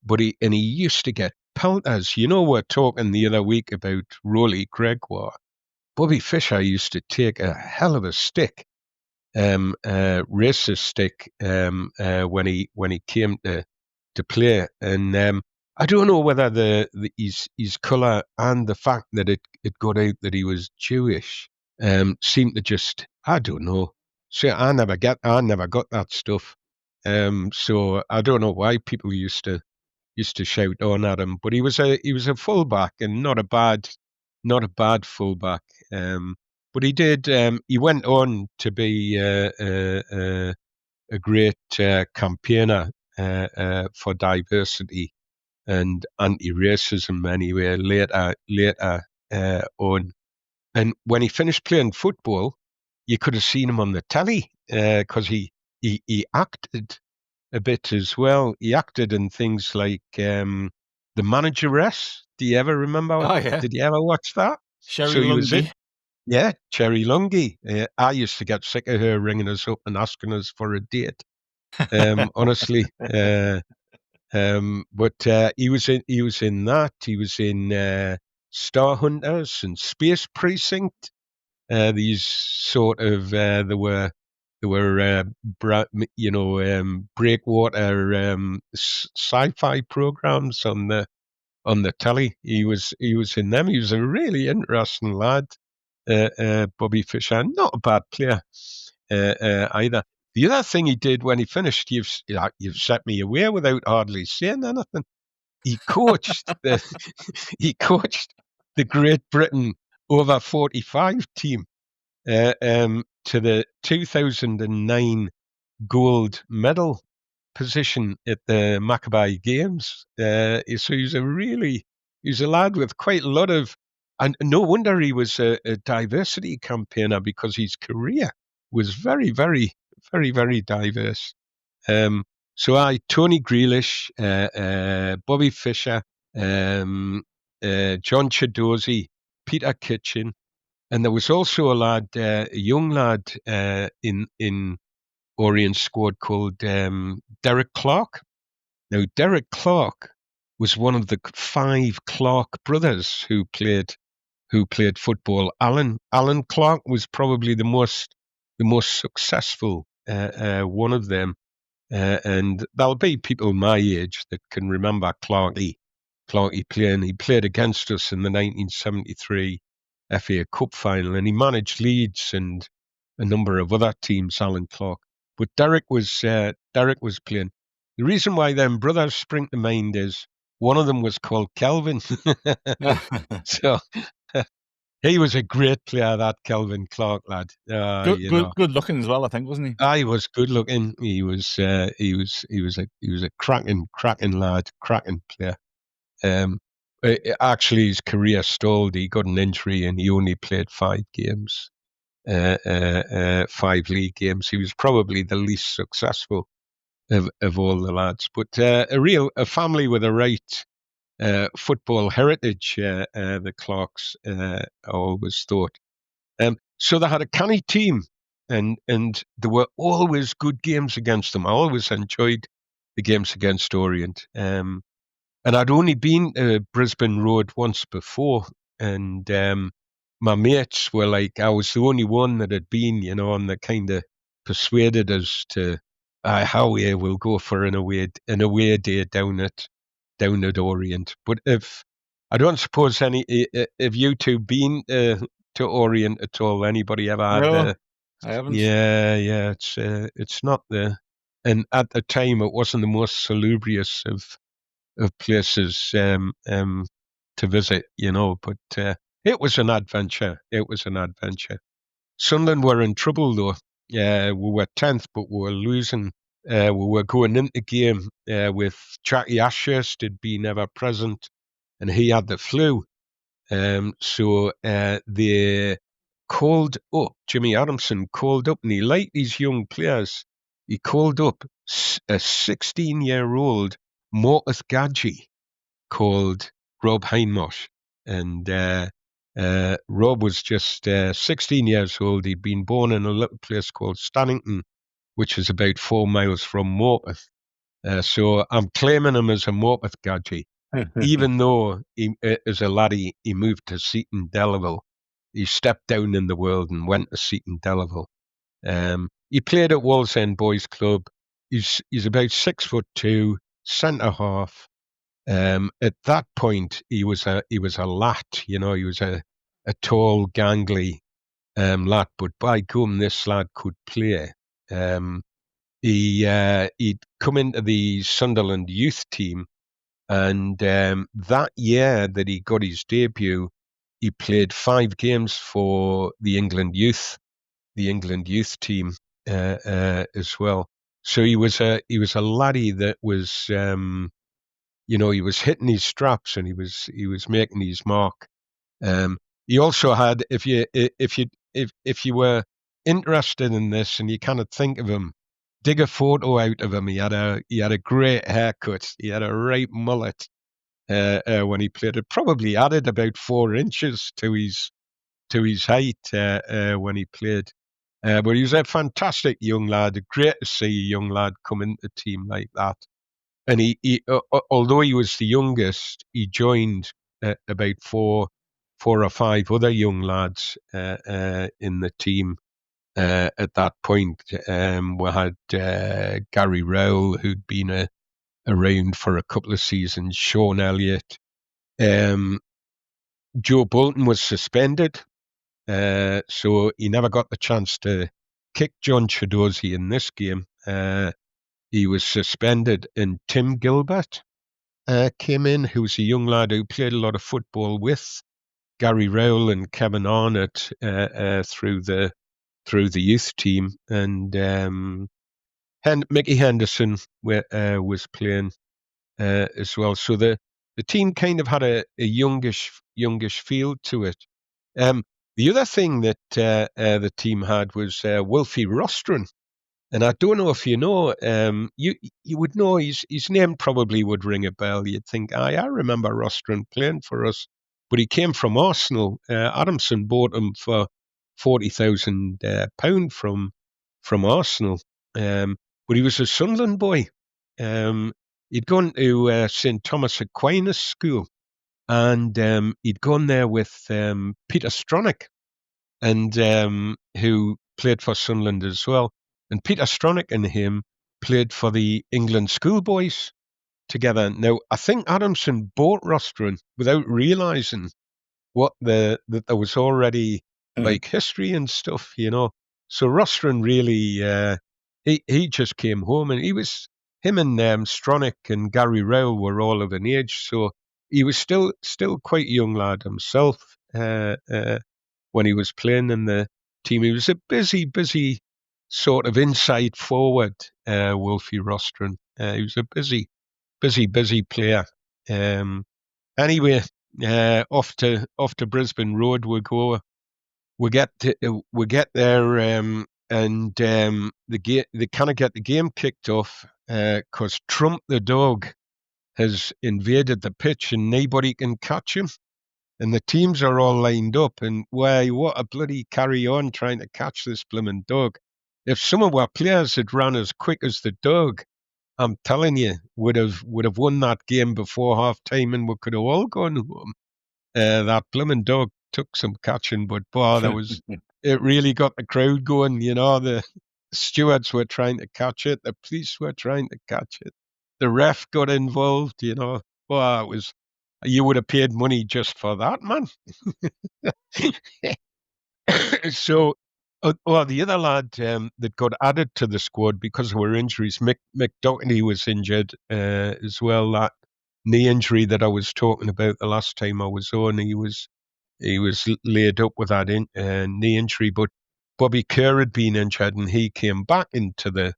but he used to get pelters. We're talking the other week about Rolly Gregoire. Bobby Fischer used to take a hell of a stick, racist stick, when he came to play, and I don't know whether his colour and the fact that it got out that he was Jewish seemed to just, I don't know. So I never got that stuff. So I don't know why people used to shout on at him, but he was a fullback and not a bad fullback. But he went on to be a great campaigner for diversity and anti-racism anyway later on. And when he finished playing football, you could have seen him on the telly, because he acted a bit as well. He acted in things like The Manageress. Do you ever remember? Oh, yeah. Did you ever watch that? Sherry Lungi. Yeah, Cherry Lungi. I used to get sick of her ringing us up and asking us for a date. Honestly. But he was in that. He was in Star Hunters and Space Precinct. These sort of there were breakwater sci-fi programs on the telly. He was in them. He was a really interesting lad, Bobby Fischer. Not a bad player either. The other thing he did when he finished, you've set me away without hardly saying anything. He coached the Great Britain over 45 team to the 2009 gold medal position at the Maccabee Games. So he's a lad with quite a lot of, and no wonder he was a diversity campaigner, because his career was very, very, very, very diverse. So Tony Grealish, Bobby Fischer, John Chidozie, Peter Kitchen, and there was also a young lad in Orient squad called Derek Clark. Now, Derek Clark was one of the 5 Clark brothers who played football. Alan Clark was probably the most successful one of them, and there'll be people my age that can remember Clarky playing. He played against us in the 1973 FA Cup final, and he managed Leeds and a number of other teams. Alan Clark, but Derek was playing. The reason why them brothers spring to mind is one of them was called Kelvin. So he was a great player, that Kelvin Clark lad. Good looking as well, I think, wasn't he? He was good looking. He was a cracking lad, cracking player. Actually, his career stalled. He got an injury and he only played 5 games, 5 league games. He was probably the least successful of all the lads, but a family with a right football heritage. The Clarks, I always thought. So they had a canny team, and there were always good games against them. I always enjoyed the games against Orient. And I'd only been to Brisbane Road once before, and my mates were like, I was the only one that had been, and they kind of persuaded us to, how we'll go for an away day down at Orient. But I don't suppose have you two been to Orient at all? Anybody ever had? No, I haven't. Yeah, it's not and at the time it wasn't the most salubrious of places to visit, but it was an adventure. Sunderland were in trouble though. We were 10th, but we were losing. We were going into the game with Jackie Ashurst had been ever present, and he had the flu. So they called up, Jimmy Adamson called up, and he liked these young players. He called up a 16-year-old Mortis Gadji called Rob Heinmosh. And Rob was just 16 years old. He'd been born in a little place called Stannington, which is about 4 miles from Morpeth. So I'm claiming him as a Morpeth Gadji. Even though as a laddie, he moved to Seaton Delaval. He stepped down in the world and went to Seaton Delaval. He played at Wallsend Boys Club. He's about 6'2", centre half. At that point, he was a lat. He was a tall, gangly lad. But by gum, this lad could play. He'd come into the Sunderland youth team, and that year that he got his debut, he played 5 games for the England youth team as well. So he was a laddie that was, he was hitting his straps and he was making his mark. He also had, if you were interested in this and you kind of think of him, dig a photo out of him. He had a great haircut. He had a right mullet when he played. It probably added about 4 inches to his height when he played. But he was a fantastic young lad. Great to see a young lad come into a team like that. And he although he was the youngest, he joined about 4 or 5 other young lads in the team. At that point, we had Gary Rowell, who'd been around for a couple of seasons, Sean Elliott. Joe Bolton was suspended, so he never got the chance to kick John Chidozie in this game. He was suspended, and Tim Gilbert came in, who was a young lad who played a lot of football with Gary Rowell and Kevin Arnott through the youth team, and Mickey Henderson was playing as well. So the team kind of had a youngish feel to it. The other thing that the team had was Wilfie Rostron. And I don't know if you know, you would know his name probably would ring a bell. You'd think, I remember Rostron playing for us. But he came from Arsenal. Adamson bought him for £40,000 from Arsenal. But he was a Sunderland boy. he'd gone to St. Thomas Aquinas School, and he'd gone there with Peter Stronach, and who played for Sunderland as well. And Peter Stronach and him played for the England schoolboys together. Now, I think Adamson bought Rostron without realising that there was already like history and stuff, So Rostron really, he just came home, and him and Stronach and Gary Rowell were all of an age, so he was still quite a young lad himself when he was playing in the team. He was a busy sort of inside forward, Wolfie Rostron. He was a busy player. Anyway, off to Brisbane Road we go. We get there, and they kind of get the game kicked off because Trump the dog has invaded the pitch and nobody can catch him. And the teams are all lined up, and what a bloody carry on trying to catch this blooming dog. If some of our players had run as quick as the dog, I'm telling you, would have won that game before half time, and we could have all gone home. That blooming dog took some catching, but it really got the crowd going. The stewards were trying to catch it, the police were trying to catch it, the ref got involved. You would have paid money just for that, man. So, the other lad that got added to the squad because of her injuries, Mick Doherty was injured as well. That knee injury that I was talking about the last time I was on, he was laid up with that knee injury. But Bobby Kerr had been injured, and he came back into the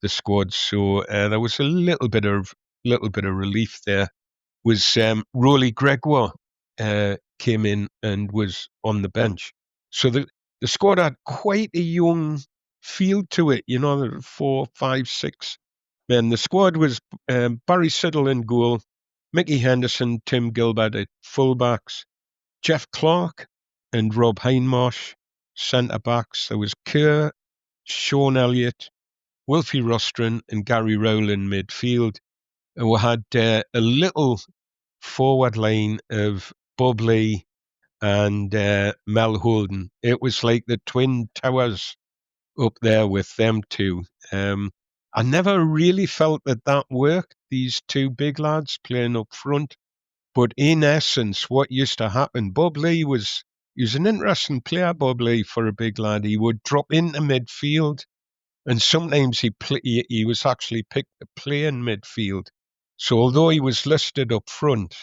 squad. So there was a little bit of relief there. Was Rolly Gregoire came in and was on the bench. So the squad had quite a young feel to it, 4, 5, 6 men. The squad was Barry Siddle in goal, Mickey Henderson, Tim Gilbert at fullbacks, Jeff Clark and Rob Hindmarsh centre-backs. There was Kerr, Sean Elliott, Wolfie Rostron and Gary Rowell in midfield. And we had a little forward line of Bob Lee and Mel Holden. It was like the Twin Towers up there with them two. I never really felt that worked, these two big lads playing up front. But in essence, what used to happen, Bob Lee was an interesting player, Bob Lee, for a big lad. He would drop into midfield, and sometimes he was actually picked to play in midfield. So although he was listed up front,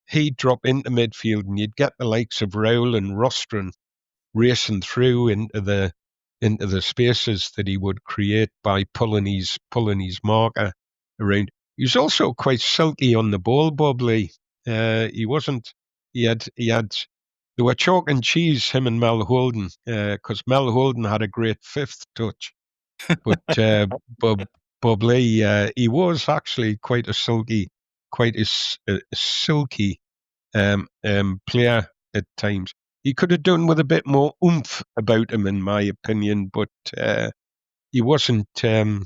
he'd drop into midfield, and you'd get the likes of Rowell and Rostron racing through into the spaces that he would create by pulling his marker around. He was also quite silky on the ball, Bob Lee. He wasn't. He had. They were chalk and cheese, him and Mel Holden, because Mel Holden had a great fifth touch, but Bob Lee, he was actually quite a silky player at times. He could have done with a bit more oomph about him, in my opinion, but he wasn't too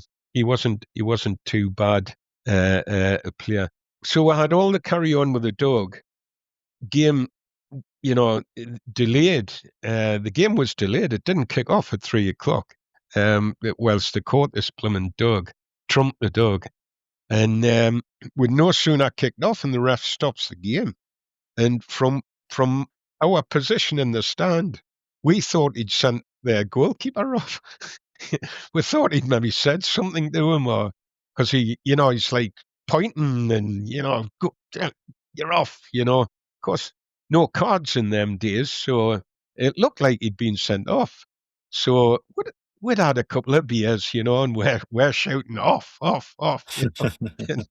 bad a player. So I had all the carry on with the dog. Game, delayed. The game was delayed. It didn't kick off at 3:00. Whilst they caught this blooming dog, Trump the dog, and we'd no sooner kicked off, and the ref stops the game. And from our position in the stand, we thought he'd sent their goalkeeper off. We thought he'd maybe said something to him, or because he's like pointing and go, you're off. Of course, no cards in them days, so it looked like he'd been sent off. So we'd had a couple of beers, and we're shouting off. And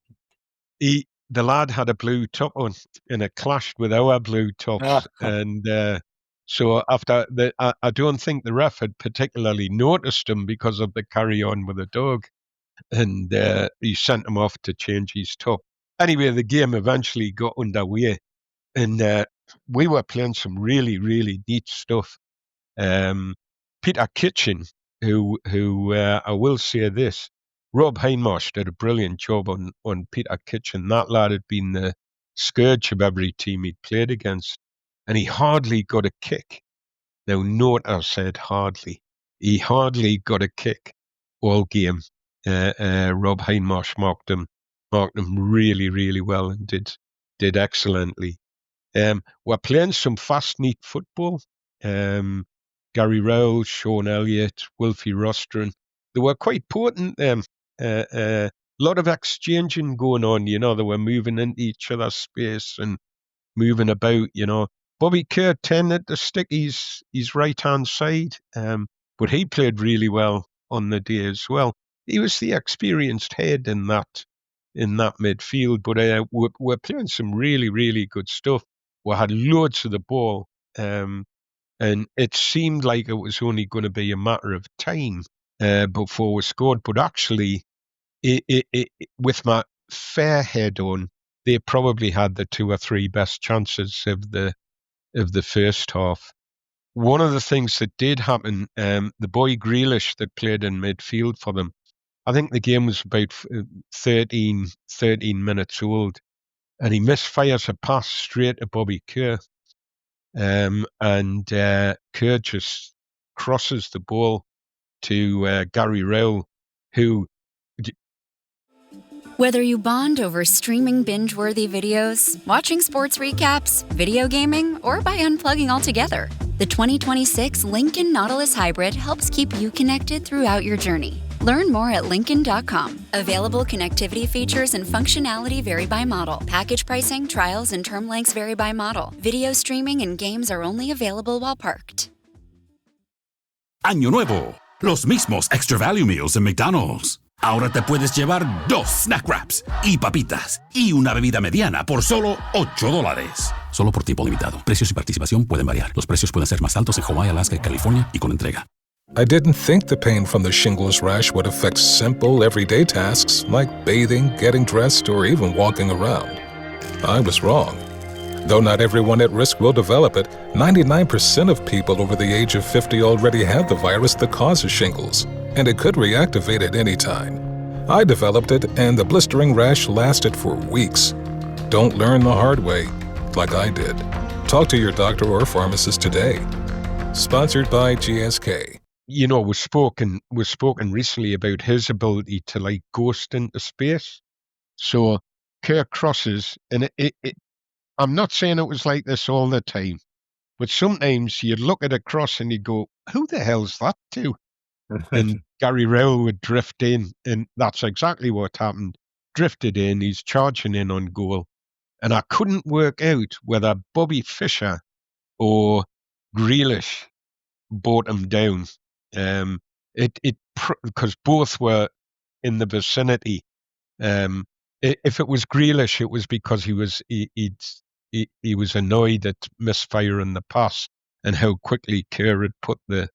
the lad had a blue top on, and it clashed with our blue tops. And so after I don't think the ref had particularly noticed him because of the carry on with the dog, and he sent him off to change his top. Anyway, the game eventually got underway, and we were playing some really, really neat stuff. Peter Kitchen, who I will say this, Rob Hindmarsh did a brilliant job on Peter Kitchen. That lad had been the scourge of every team he'd played against, and he hardly got a kick. Now, note I said hardly. He hardly got a kick all game. Rob Hindmarsh marked him really, really well and did excellently. We're playing some fast, neat football. Gary Rowell, Sean Elliott, Wilfie Rostron. They were quite potent. A lot of exchanging going on. They were moving into each other's space and moving about. Bobby Kerr tended to stick his right-hand side, but he played really well on the day as well. He was the experienced head in that midfield, but we're playing some really, really good stuff. We had loads of the ball, and it seemed like it was only going to be a matter of time before we scored. But actually, with my fair head on, they probably had the 2 or 3 best chances of the first half. One of the things that did happen, the boy Grealish that played in midfield for them, I think the game was about 13 minutes old, and he misfires a pass straight to Bobby Kerr. And Kerr just crosses the ball to Gary Rowell, who... Whether you bond over streaming binge-worthy videos, watching sports recaps, video gaming, or by unplugging altogether, the 2026 Lincoln Nautilus Hybrid helps keep you connected throughout your journey. Learn more at Lincoln.com. Available connectivity features and functionality vary by model. Package pricing, trials, and term lengths vary by model. Video streaming and games are only available while parked. Año Nuevo. Los mismos Extra Value Meals en McDonald's. Ahora te puedes llevar 2 snack wraps y papitas y una bebida mediana por solo $8. Solo por tiempo limitado. Precios y participación pueden variar. Los precios pueden ser más altos en Hawaii, Alaska y California y con entrega. I didn't think the pain from the shingles rash would affect simple, everyday tasks like bathing, getting dressed, or even walking around. I was wrong. Though not everyone at risk will develop it, 99% of people over the age of 50 already have the virus that causes shingles, and it could reactivate at any time. I developed it, and the blistering rash lasted for weeks. Don't learn the hard way, like I did. Talk to your doctor or pharmacist today. Sponsored by GSK. We've spoken recently about his ability to ghost into space. So Kerr crosses, and I'm not saying it was like this all the time, but sometimes you'd look at a cross and you'd go, who the hell's that to? And Gary Rowell would drift in, and that's exactly what happened. Drifted in, he's charging in on goal, and I couldn't work out whether Bobby Fischer or Grealish brought him down. Because both were in the vicinity. If it was Grealish, it was because he was annoyed at misfiring the pass and how quickly Kerr had put the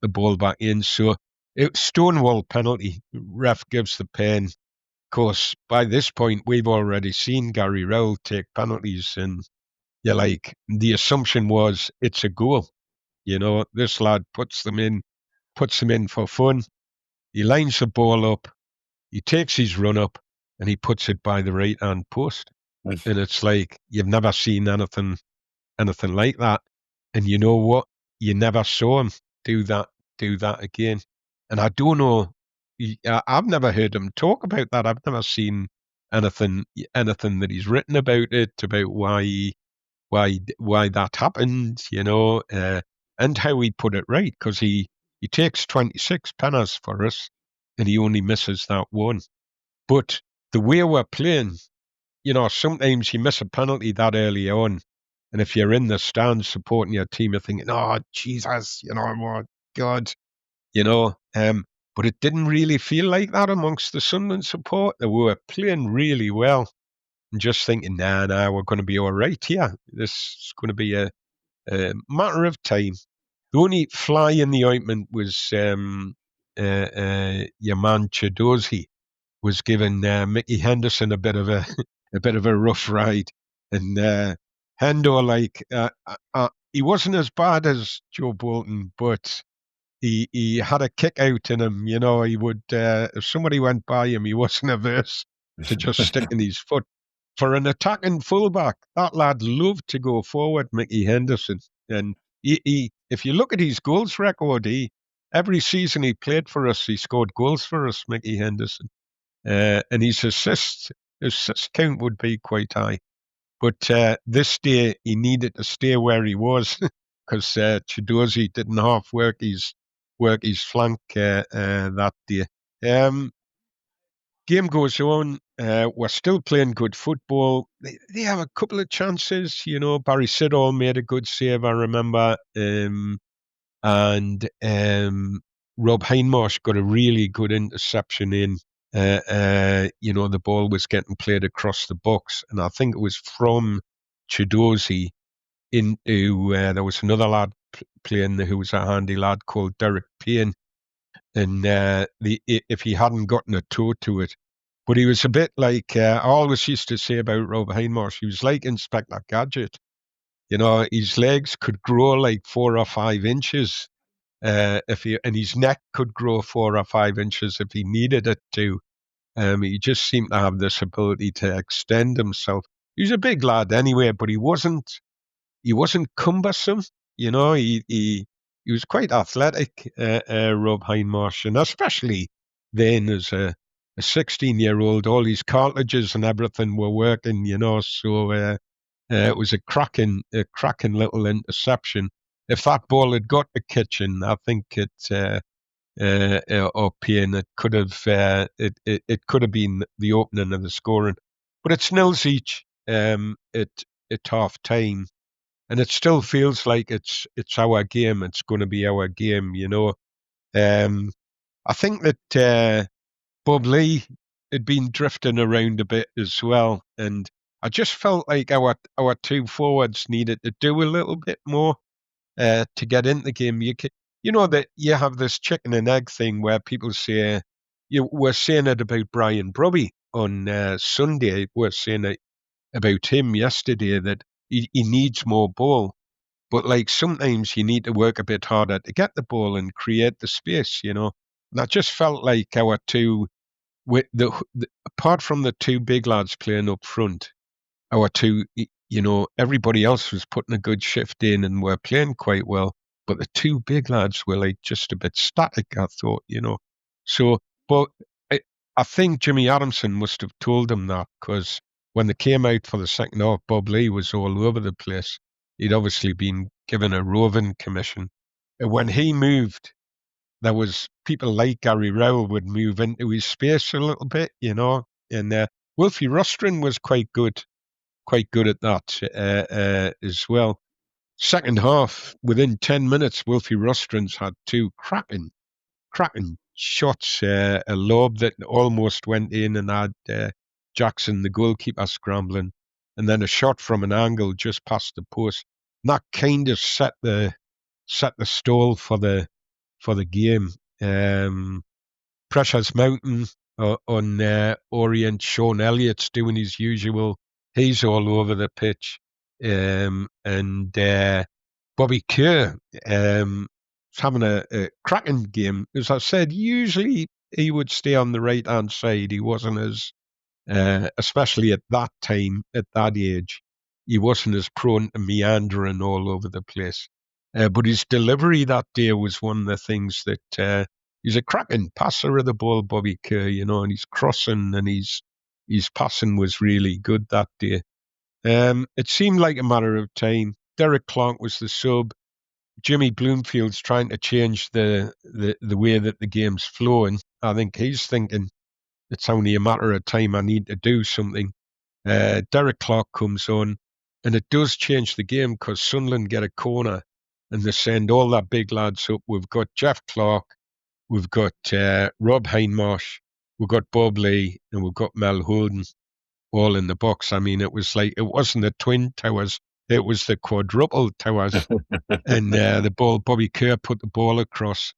ball back in. So it Stonewall penalty. Ref gives the pen. Of course, by this point, we've already seen Gary Rowell take penalties, and the assumption was it's a goal. This lad puts them in for fun. He lines the ball up, he takes his run up, and he puts it by the right-hand post. And it's like, you've never seen anything like that. And you know what? You never saw him do that again. And I don't know, I've never heard him talk about that. I've never seen anything that he's written about it, about why that happened, and how he put it right, because he takes 26 penners for us, and he only misses that one. But the way we're playing, sometimes you miss a penalty that early on, and if you're in the stands supporting your team, you're thinking, oh, Jesus, oh, God, but it didn't really feel like that amongst the Sunderland support. They were playing really well, and just thinking, nah, we're going to be all right here. This is going to be a matter of time. The only fly in the ointment was your man Chidozie was giving Mickey Henderson a bit of a rough ride, and Hendo he wasn't as bad as Joe Bolton, but he had a kick out in him. You know, he would if somebody went by him, he wasn't averse to just sticking his foot. For an attacking fullback, that lad loved to go forward, Mickey Henderson. And if you look at his goals record, every season he played for us, he scored goals for us, Mickey Henderson. And his assist count would be quite high. But this day, he needed to stay where he was because Chidozie didn't half work his flank that day. Game goes on. We're still playing good football. They have a couple of chances. You know, Barry Siddall made a good save, I remember. And Rob Hindmarsh got a really good interception in. You know, the ball was getting played across the box. And I think it was from Chidozie into, there was another lad playing who was a handy lad called Derek Payne. And if he hadn't gotten a toe to it, but he was a bit like, I always used to say about Rob Hindmarsh, he was like Inspector Gadget. You know, his legs could grow like 4 or 5 inches, and his neck could grow 4 or 5 inches if he needed it to. He just seemed to have this ability to extend himself. He was a big lad anyway, but he wasn't cumbersome. You know, he was quite athletic, Rob Hindmarsh, and especially then as a 16-year-old, all his cartilages and everything were working, you know, so it was a cracking little interception. If that ball had got to Kitchen, I think or Payne, it could have been the opening of the scoring. But it's nils each at half time. And it still feels like it's our game. It's going to be our game, you know. I think that Bob Lee had been drifting around a bit as well, and I just felt like our two forwards needed to do a little bit more to get into the game. You know that you have this chicken and egg thing where people say, we're saying it about Brian Brubby on Sunday. We're saying it about him yesterday that he needs more ball. But like sometimes you need to work a bit harder to get the ball and create the space, you know. And I just felt like our two, apart from the two big lads playing up front, our two, you know, everybody else was putting a good shift in and were playing quite well. But the two big lads were like just a bit static, I thought, you know. So, but I think Jimmy Adamson must have told them that because when they came out for the second half, Bob Lee was all over the place. He'd obviously been given a roving commission. And when he moved, there was people like Gary Rowell would move into his space a little bit, you know. And Wolfie Rostron was quite good at that as well. Second half, within 10 minutes, Wolfie Rostron's had 2 cracking shots. A lob that almost went in and had Jackson, the goalkeeper, scrambling, and then a shot from an angle just past the post. And that kind of set the stall for the game. Pressure's mounting on Orient. Sean Elliott's doing his usual. He's all over the pitch. And Bobby Kerr is having a cracking game. As I said, usually he would stay on the right-hand side. He wasn't as, especially at that time, at that age, he wasn't as prone to meandering all over the place. But his delivery that day was one of the things that he's a cracking passer of the ball, Bobby Kerr, you know, and he's crossing and his passing was really good that day. It seemed like a matter of time. Derek Clark was the sub. Jimmy Bloomfield's trying to change the way that the game's flowing. I think he's thinking it's only a matter of time. I need to do something. Derek Clark comes on, and it does change the game because Sunderland get a corner and they send all their big lads up. We've got Jeff Clark, we've got Rob Hindmarsh, we've got Bob Lee, and we've got Mel Holden all in the box. I mean, it was like, it wasn't the twin towers, it was the quadruple towers. And the ball, Bobby Kerr put the ball across,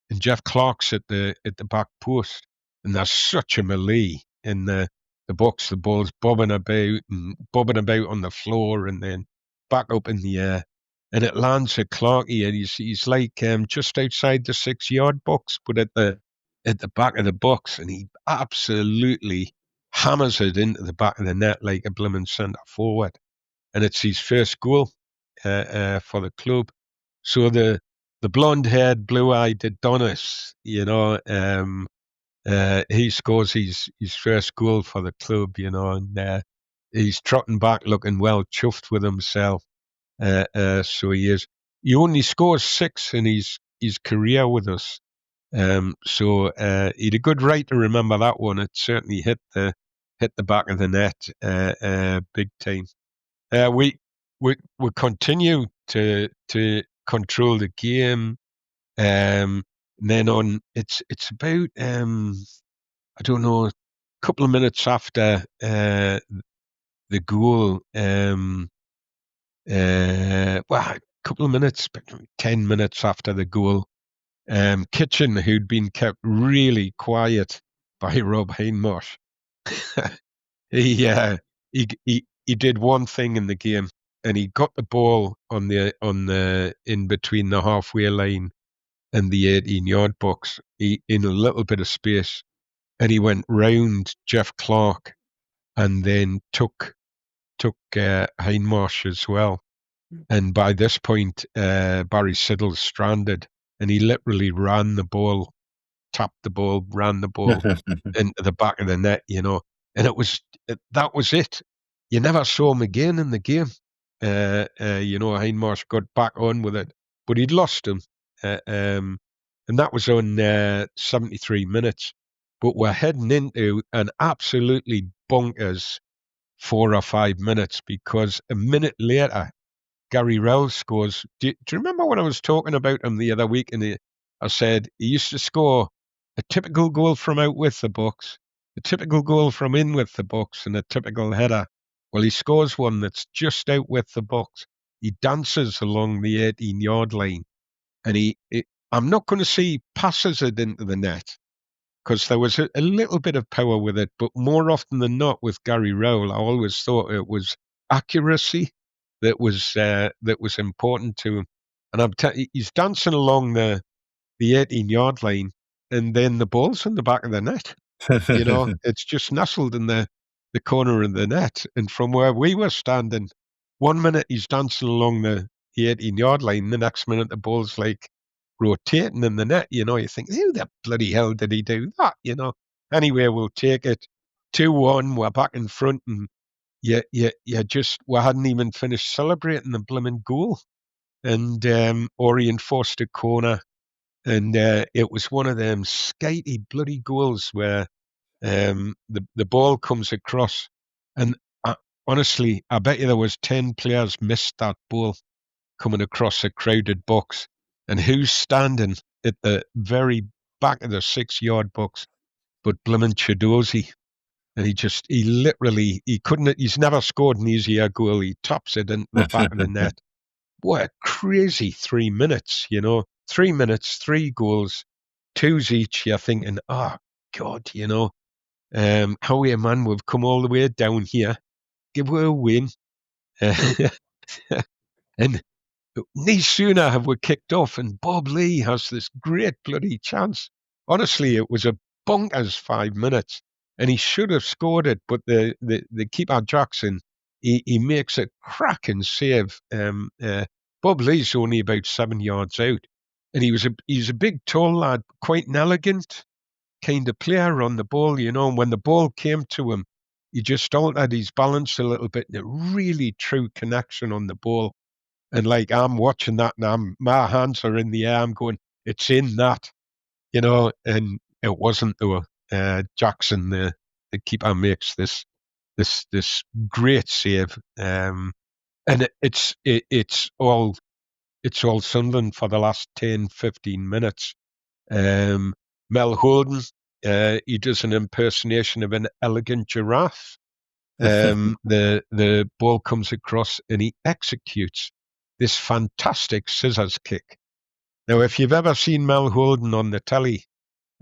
and Jeff Clark's at the back post, and there's such a melee in the box. The ball's bobbing about on the floor and then back up in the air. and it lands at Clarkey, and he's like just outside the 6-yard box, but at the back of the box, and he absolutely hammers it into the back of the net like a blooming centre forward, and it's his first goal for the club. So the blonde-haired, blue-eyed Adonis, he scores his first goal for the club, and he's trotting back looking well chuffed with himself. So he is. He only scores 6 in his career with us. So he'd a good right to remember that one. It certainly hit the back of the net big time. We continue to control the game. And then it's about I don't know, a couple of minutes after the goal, a couple of minutes, 10 minutes after the goal, Kitchen, who'd been kept really quiet by Rob Hindmarsh, he did one thing in the game, and he got the ball on the in between the halfway line and the 18-yard box, in a little bit of space, and he went round Jeff Clark and then took Hindmarsh as well. And by this point, Barry Siddle's stranded, and he literally ran the ball, tapped the ball, ran the ball into the back of the net, and that was it. You never saw him again in the game. Hindmarsh got back on with it, but he'd lost him. And that was on 73 minutes. But we're heading into an absolutely bonkers 4 or 5 minutes, because a minute later, Gary Rowell scores. Do you remember when I was talking about him the other week, and I said he used to score a typical goal from out with the box, a typical goal from in with the box, and a typical header? Well, he scores one that's just out with the box. He dances along the 18-yard line, and I'm not going to say he passes it into the net, because there was a little bit of power with it, but more often than not with Gary Rowell, I always thought it was accuracy that was important to him. And he's dancing along the 18-yard line, and then the ball's in the back of the net. It's just nestled in the corner of the net. And from where we were standing, 1 minute he's dancing along the 18-yard line, the next minute the ball's like rotating in the net. You think, who the bloody hell did he do that? Anyway, we'll take it 2-1. We're back in front, and we hadn't even finished celebrating the blooming goal, and Orient forced a corner, and it was one of them skatey bloody goals where the ball comes across, and honestly, I bet you there was 10 players missed that ball coming across a crowded box. And who's standing at the very back of the 6-yard box but blooming Chidozie? And he's never scored an easier goal. He tops it into the back of the net. What a crazy 3 minutes, 3 minutes, 3 goals, 2s each. You're thinking, oh, God, Howie, man, we've come all the way down here. Give her a win. And no sooner have we kicked off, and Bob Lee has this great bloody chance. Honestly, it was a bonkers 5 minutes, and he should have scored it, but the keeper Jackson, he makes a cracking save. Bob Lee's only about 7 yards out, and he's a big, tall lad, quite an elegant kind of player on the ball, and when the ball came to him, he just altered his balance a little bit, and a really true connection on the ball. And I'm watching that, and my hands are in the air. I'm going, it's in that, and it wasn't though. Jackson, the keeper, makes this great save, and it's all Sunderland for the last 10-15 minutes. Mel Holden, he does an impersonation of an elegant giraffe. The ball comes across, and he executes this fantastic scissors kick. Now, if you've ever seen Mel Holden on the telly,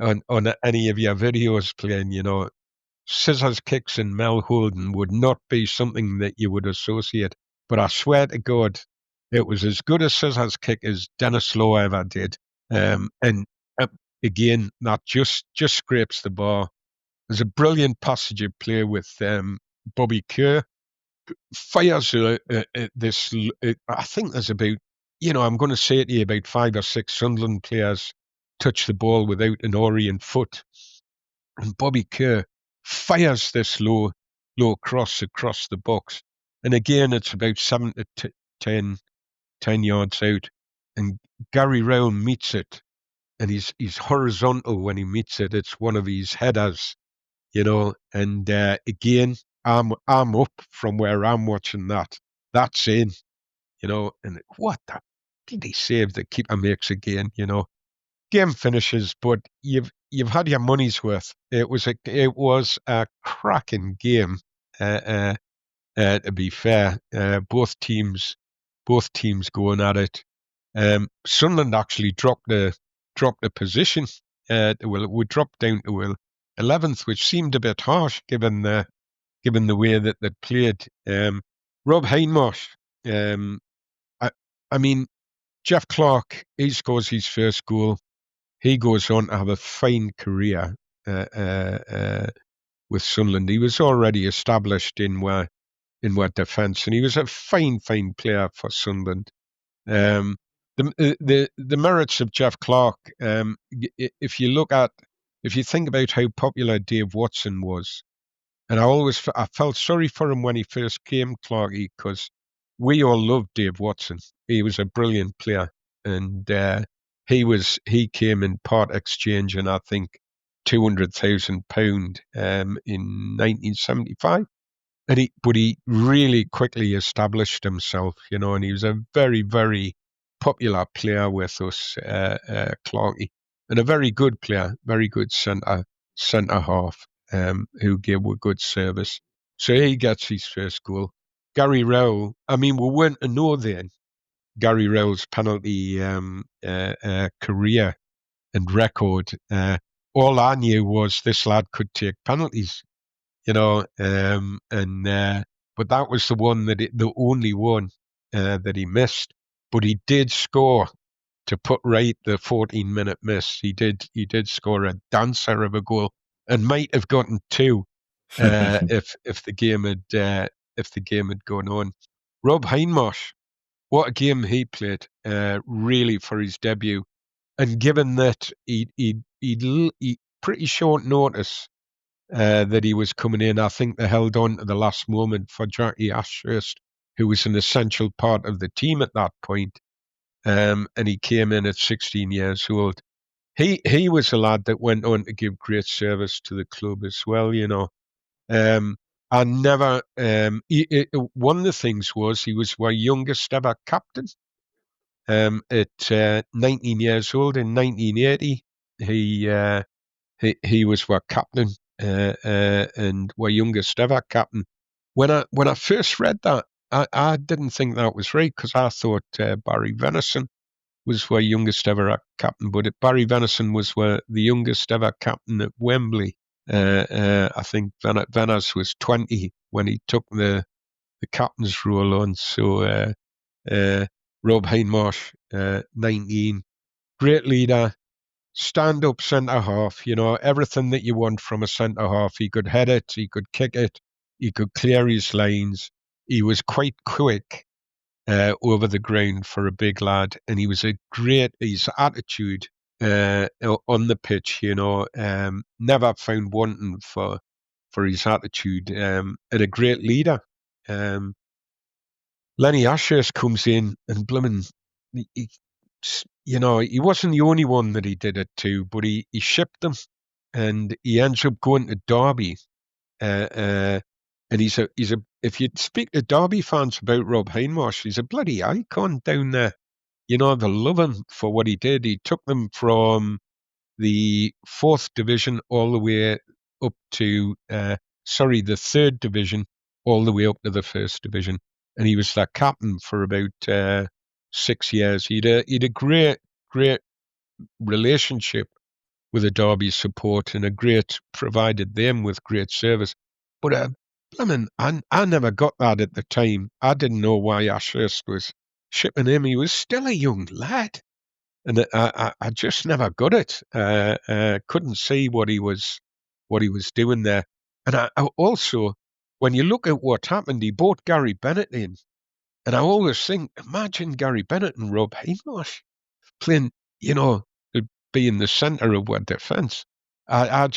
on any of your videos playing, scissors kicks and Mel Holden would not be something that you would associate. But I swear to God, It was as good a scissors kick as Dennis Law ever did. And again, that just scrapes the bar. There's a brilliant passage of play with Bobby Kerr. Fires this. I think there's about, I'm going to say to you, about 5 or 6 Sunderland players touch the ball without an Orient foot. And Bobby Kerr fires this low cross across the box. And again, it's about 7 to 10 yards out. And Gary Rowell meets it. And he's horizontal when he meets it. It's one of his headers, and again, I'm up from where I'm watching that. That's in, and what the bloody save the keeper makes again, Game finishes, but you've had your money's worth. It was a cracking game. To be fair, both teams going at it. Sunderland actually dropped a position. We dropped down to 11th, which seemed a bit harsh given the way that they'd played. Rob Hindmarsh, I mean, Jeff Clark, he scores his first goal. He goes on to have a fine career with Sunderland. He was already established in our defence, and he was a fine player for Sunderland. The merits of Jeff Clark, if you think about how popular Dave Watson was, and I felt sorry for him when he first came, Clarkie, because we all loved Dave Watson. He was a brilliant player, and he came in part exchange, and I think £200,000 in 1975. But he really quickly established himself, and he was a very, very popular player with us, Clarkie, and a very good player, very good centre half, who gave a good service. So he gets his first goal. Gary Rowell, we weren't to know then Gary Rowell's penalty career and record. All I knew was this lad could take penalties. But that was the only one that he missed. But he did score to put right the 14-minute miss. He did score a dancer of a goal, and might have gotten 2 if the game had gone on. Rob Hindmarsh, what a game he played, really, for his debut, and given that he pretty short notice. That he was coming in, I think they held on to the last moment for Jackie Ashurst, who was an essential part of the team at that point. And he came in at 16 years old. He was a lad that went on to give great service to the club as well, I never. One of the things was he was our youngest ever captain. At 19 years old in 1980, he was our captain. And our youngest ever captain. When I first read that, I didn't think that was right, because I thought Barry Venison was our youngest ever captain, but Barry Venison was the youngest ever captain at Wembley. I think Venas was 20 when he took the captain's role on. So Rob Hindmarsh, 19, great leader. Stand-up centre-half, everything that you want from a centre-half. He could head it, he could kick it, he could clear his lanes. He was quite quick over the ground for a big lad, and he was his attitude on the pitch, never found wanting for his attitude, and a great leader. Lenny Ashurst comes in and blooming, he wasn't the only one that he did it to, but he shipped them, and he ends up going to Derby. And he's a. If you speak to Derby fans about Rob Hindmarsh, he's a bloody icon down there. They love him for what he did. He took them from the 4th division all the way up to the 3rd division, all the way up to the 1st division, and he was their captain for about 6 years. He'd a great relationship with the Derby support, and provided them with great service. But I never got that at the time. I didn't know why Ashurst was shipping him. He was still a young lad. And I just never got it. Couldn't see what he was doing there. And I also, when you look at what happened, he brought Gary Bennett in. And I always think, imagine Gary Bennett and Rob Hindmarsh playing, to be in the centre of our defence. I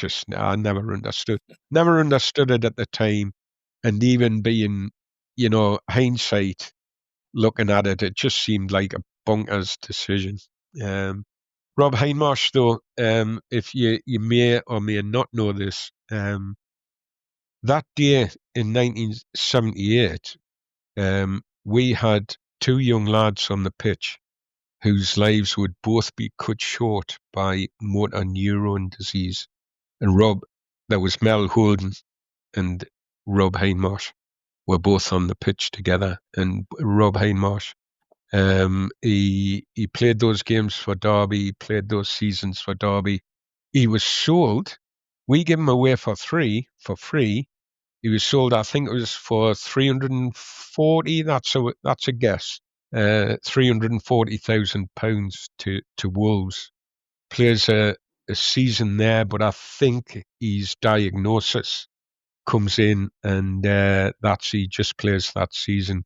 never understood. Never understood it at the time. And even being, hindsight, looking at it, it just seemed like a bonkers decision. Rob Hindmarsh, though, if you may or may not know this, that day in 1978, we had two young lads on the pitch whose lives would both be cut short by motor neuron disease. And there was Mel Holden and Rob Hindmarsh were both on the pitch together. And Rob Hindmarsh, he played those games for Derby, he played those seasons for Derby. He was sold. We gave him away for free. He was sold, I think it was for 340. That's a guess. £340,000 to Wolves. Plays a season there, but I think his diagnosis comes in, and he just plays that season.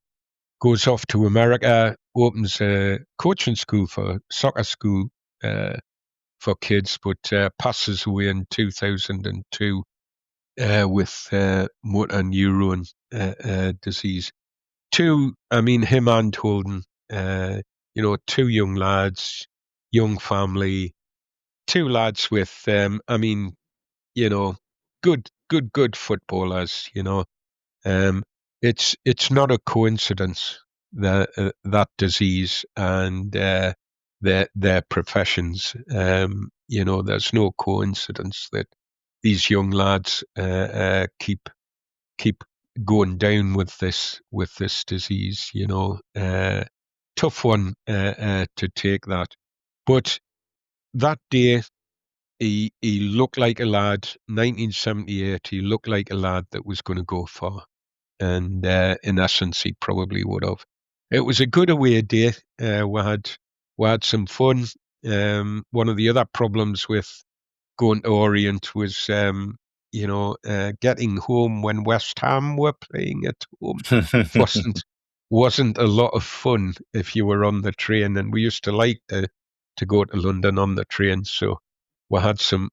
Goes off to America, opens a coaching school soccer school for kids, but passes away in 2002 with motor neuron disease. Him and Holden, two young lads, young family, two lads with, good footballers. It's not a coincidence that disease and their professions. There's no coincidence that these young lads keep going down with this disease. Tough one to take that. But that day, he looked like a lad. 1978, he looked like a lad that was going to go far. And in essence, he probably would have. It was a good away day. We had some fun. One of the other problems with going to Orient was, getting home when West Ham were playing at home. wasn't a lot of fun if you were on the train. And we used to like to go to London on the train. So we had some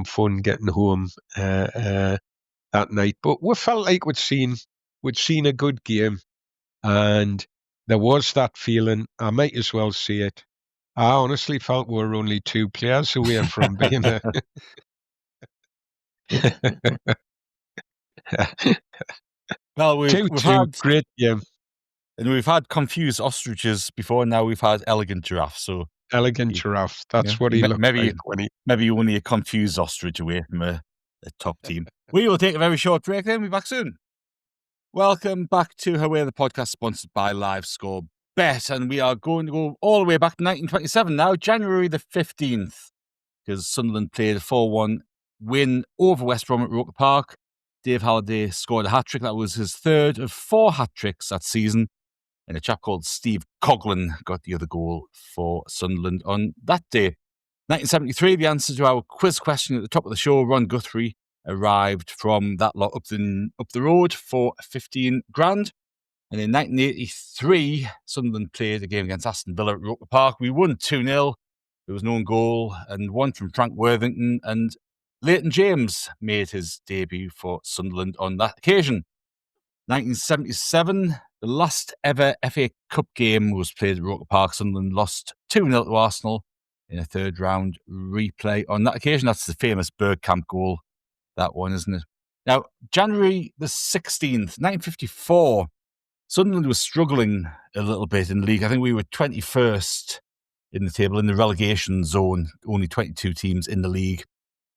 fun getting home that night. But we felt like we'd seen a good game, and there was that feeling. I might as well say it. I honestly felt we were only two players away from being a. Well, we've had great game, and we've had confused ostriches before. Now we've had elegant giraffes. So elegant giraffe. That's what he looked like when he. Maybe only a confused ostrich away from a top team. We will take a very short break. Then we'll be back soon. Welcome back to Away the podcast, sponsored by LiveScore Bet, and we are going to go all the way back to 1927 now, January the 15th, because Sunderland played a 4-1 win over West Brom at Roker Park. Dave Halliday scored a hat-trick. That was his third of 4 hat-tricks that season, and a chap called Steve Coughlin got the other goal for Sunderland on that day. 1973, the answer to our quiz question at the top of the show, Ron Guthrie arrived from that lot up the road for 15 grand. And in 1983, Sunderland played a game against Aston Villa at Roker Park. We won 2-0. There was no own goal, and one from Frank Worthington, and Leighton James made his debut for Sunderland on that occasion. 1977, the last ever FA Cup game was played at Roker Park. Sunderland lost 2-0 to Arsenal in a third round replay on that occasion. That's the famous Bergkamp goal, that one, isn't it? Now, January the 16th, 1954, Sunderland was struggling a little bit in the league. I think we were 21st in the table in the relegation zone, only 22 teams in the league,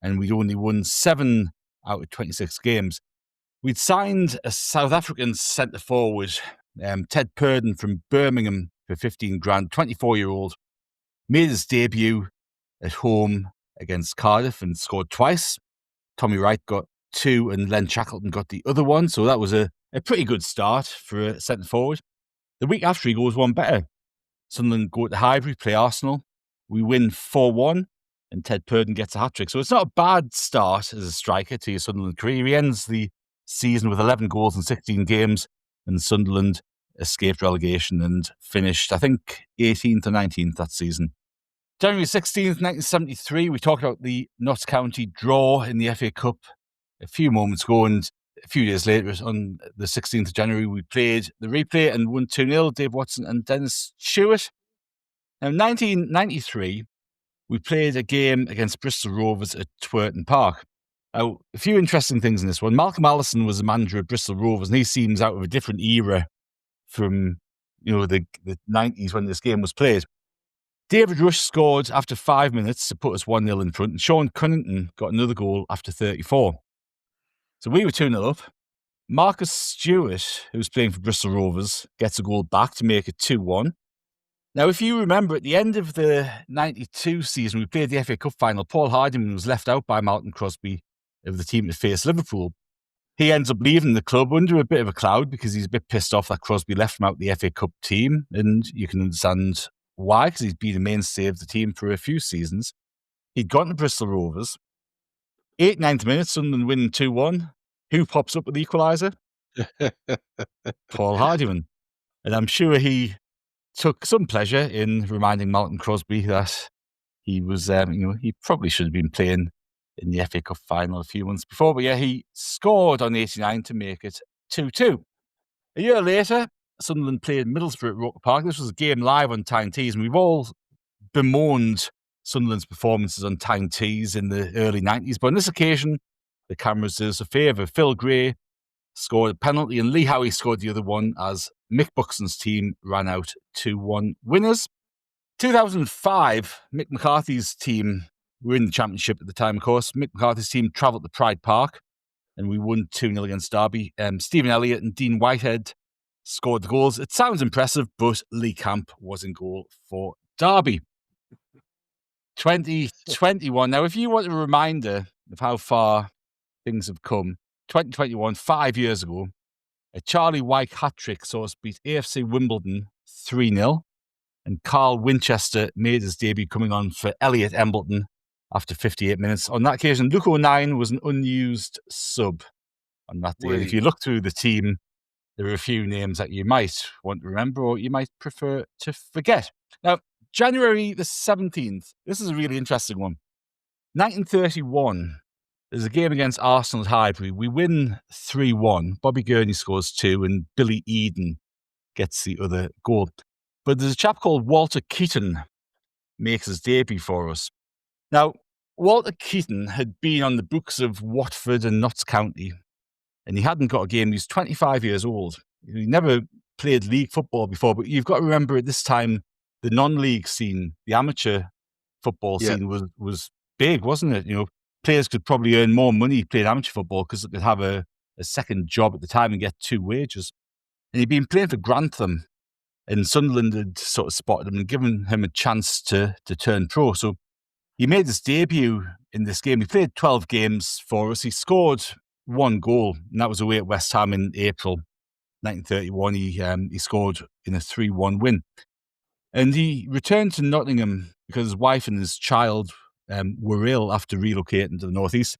and we'd only won 7 out of 26 games. We'd signed a South African centre-forward, Ted Purden from Birmingham, for 15 grand, 24-year-old, made his debut at home against Cardiff and scored twice. Tommy Wright got 2 and Len Shackleton got the other one, so that was a pretty good start for a centre-forward. The week after, he goes one better. Sunderland go to Highbury, play Arsenal. We win 4-1, and Ted Purden gets a hat-trick. So it's not a bad start as a striker to your Sunderland career. He ends the season with 11 goals in 16 games, and Sunderland escaped relegation and finished, I think, 18th or 19th that season. January 16th, 1973, we talked about the Notts County draw in the FA Cup a few moments ago, and a few days later, on the 16th of January, we played the replay and won 2-0, Dave Watson and Dennis Stewart. Now, in 1993, we played a game against Bristol Rovers at Twerton Park. Now, a few interesting things in this one. Malcolm Allison was the manager of Bristol Rovers, and he seems out of a different era from, the 90s when this game was played. David Rush scored after 5 minutes to put us 1-0 in front, and Sean Cunnington got another goal after 34. So we were 2-0 up. Marcus Stewart, who was playing for Bristol Rovers, gets a goal back to make it 2-1. Now, if you remember, at the end of the 92 season, we played the FA Cup final. Paul Hardiman was left out by Malcolm Crosby of the team that faced Liverpool. He ends up leaving the club under a bit of a cloud because he's a bit pissed off that Crosby left him out the FA Cup team, and you can understand why, because he's been a mainstay of the team for a few seasons. He'd gone to Bristol Rovers. 89th minute, Sunderland winning 2-1. Who pops up with the equaliser? Paul Hardiman. And I'm sure he took some pleasure in reminding Malcolm Crosby that he was, he probably should have been playing in the FA Cup final a few months before. But yeah, he scored on 89 to make it 2-2. A year later, Sunderland played Middlesbrough at Roker Park. This was a game live on Tyne Tees, and we've all bemoaned Sunderland's performances on Tyne Tees in the early 90s. But on this occasion, the cameras did us a favour. Phil Gray scored a penalty, and Lee Howie scored the other one as Mick Buxton's team ran out 2-1 winners. 2005, Mick McCarthy's team were in the championship at the time, of course. Mick McCarthy's team travelled to Pride Park, and we won 2-0 against Derby. Stephen Elliott and Dean Whitehead scored the goals. It sounds impressive, but Lee Camp was in goal for Derby. 2021. Now, if you want a reminder of how far things have come, 2021, 5 years ago, a Charlie Wyke hat-trick saw us beat AFC Wimbledon 3-0, and Carl Winchester made his debut coming on for Elliot Embleton after 58 minutes. On that occasion, Luke O'Nien was an unused sub on that day. And if you look through the team, there are a few names that you might want to remember or you might prefer to forget. Now, January the 17th, this is a really interesting one. 1931, there's a game against Arsenal at Highbury. We win 3-1. Bobby Gurney scores 2 and Billy Eden gets the other goal. But there's a chap called Walter Keeton makes his debut for us. Now, Walter Keeton had been on the books of Watford and Notts County, and he hadn't got a game. He was 25 years old. He never played league football before, but you've got to remember at this time, the non-league scene, the amateur football scene was big, wasn't it? You know, players could probably earn more money playing amateur football because they could have a second job at the time and get 2 wages. And he'd been playing for Grantham, and Sunderland had sort of spotted him and given him a chance to turn pro. So he made his debut in this game. He played 12 games for us. He scored 1 goal, and that was away at West Ham in April 1931. He scored in a 3-1 win. And he returned to Nottingham because his wife and his child were ill after relocating to the northeast.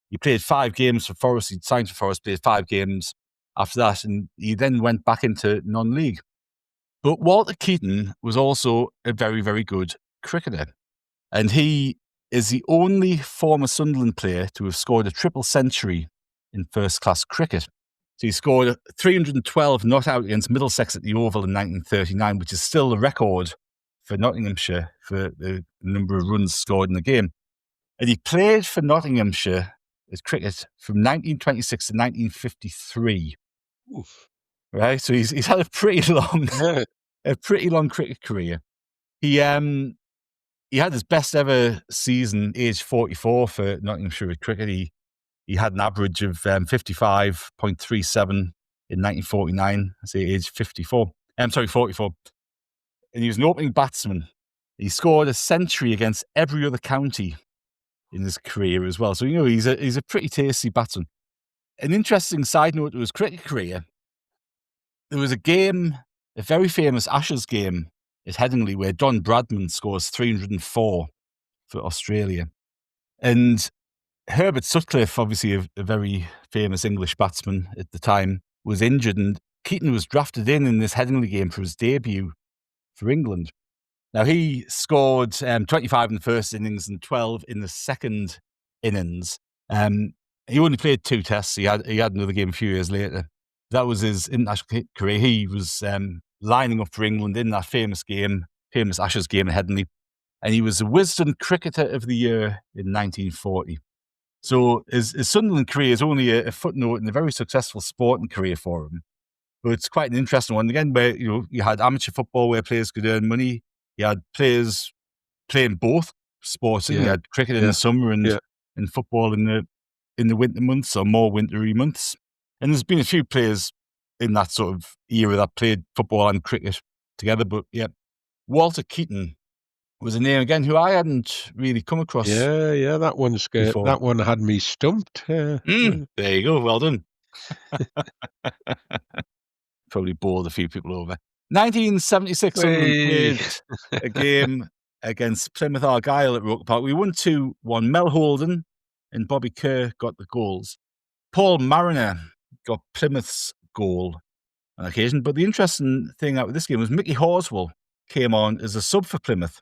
He played 5 games for Forest. He'd signed for Forest, played 5 games after that, and he then went back into non-league. But Walter Keeton was also a very, very good cricketer. And he is the only former Sunderland player to have scored a triple century in first-class cricket. So he scored 312 not out against Middlesex at the Oval in 1939, which is still the record for Nottinghamshire for the number of runs scored in the game. And he played for Nottinghamshire as cricket from 1926 to 1953. Oof. Right, so he's had a pretty long cricket career. He had his best ever season, age 44 for Nottinghamshire cricket. He had an average of 55.37 in 1949. I say age 44. 44. And he was an opening batsman. He scored a century against every other county in his career as well. So, you know, he's a pretty tasty batsman. An interesting side note to his cricket career, there was a game a very famous Ashes game at Headingley where Don Bradman scores 304 for Australia. And Herbert Sutcliffe, obviously a very famous English batsman at the time, was injured, and Keeton was drafted in this Headingley game for his debut for England. Now, he scored 25 in the first innings and 12 in the second innings. He only played 2 tests. He had another game a few years later. That was his international career. He was lining up for England in that famous Ashes game at Headingley, and he was a Wisden Cricketer of the Year in 1940. So his Sunderland career is only a footnote in a very successful sporting career for him. But it's quite an interesting one. Again, where you had amateur football where players could earn money. You had players playing both sports. You had cricket in the summer and football in the winter months or more wintry months. And there's been a few players in that sort of era that played football and cricket together. But yeah, Walter Keeton was a name again who I hadn't really come across. Yeah, that one's good. Before. That one had me stumped. There you go. Well done. Probably bored a few people over. 1976, Sunderland played a game against Plymouth Argyle at Roker Park. We won 2-1. Mel Holden and Bobby Kerr got the goals. Paul Mariner got Plymouth's goal on occasion. But the interesting thing out of this game was Mickey Horswell came on as a sub for Plymouth.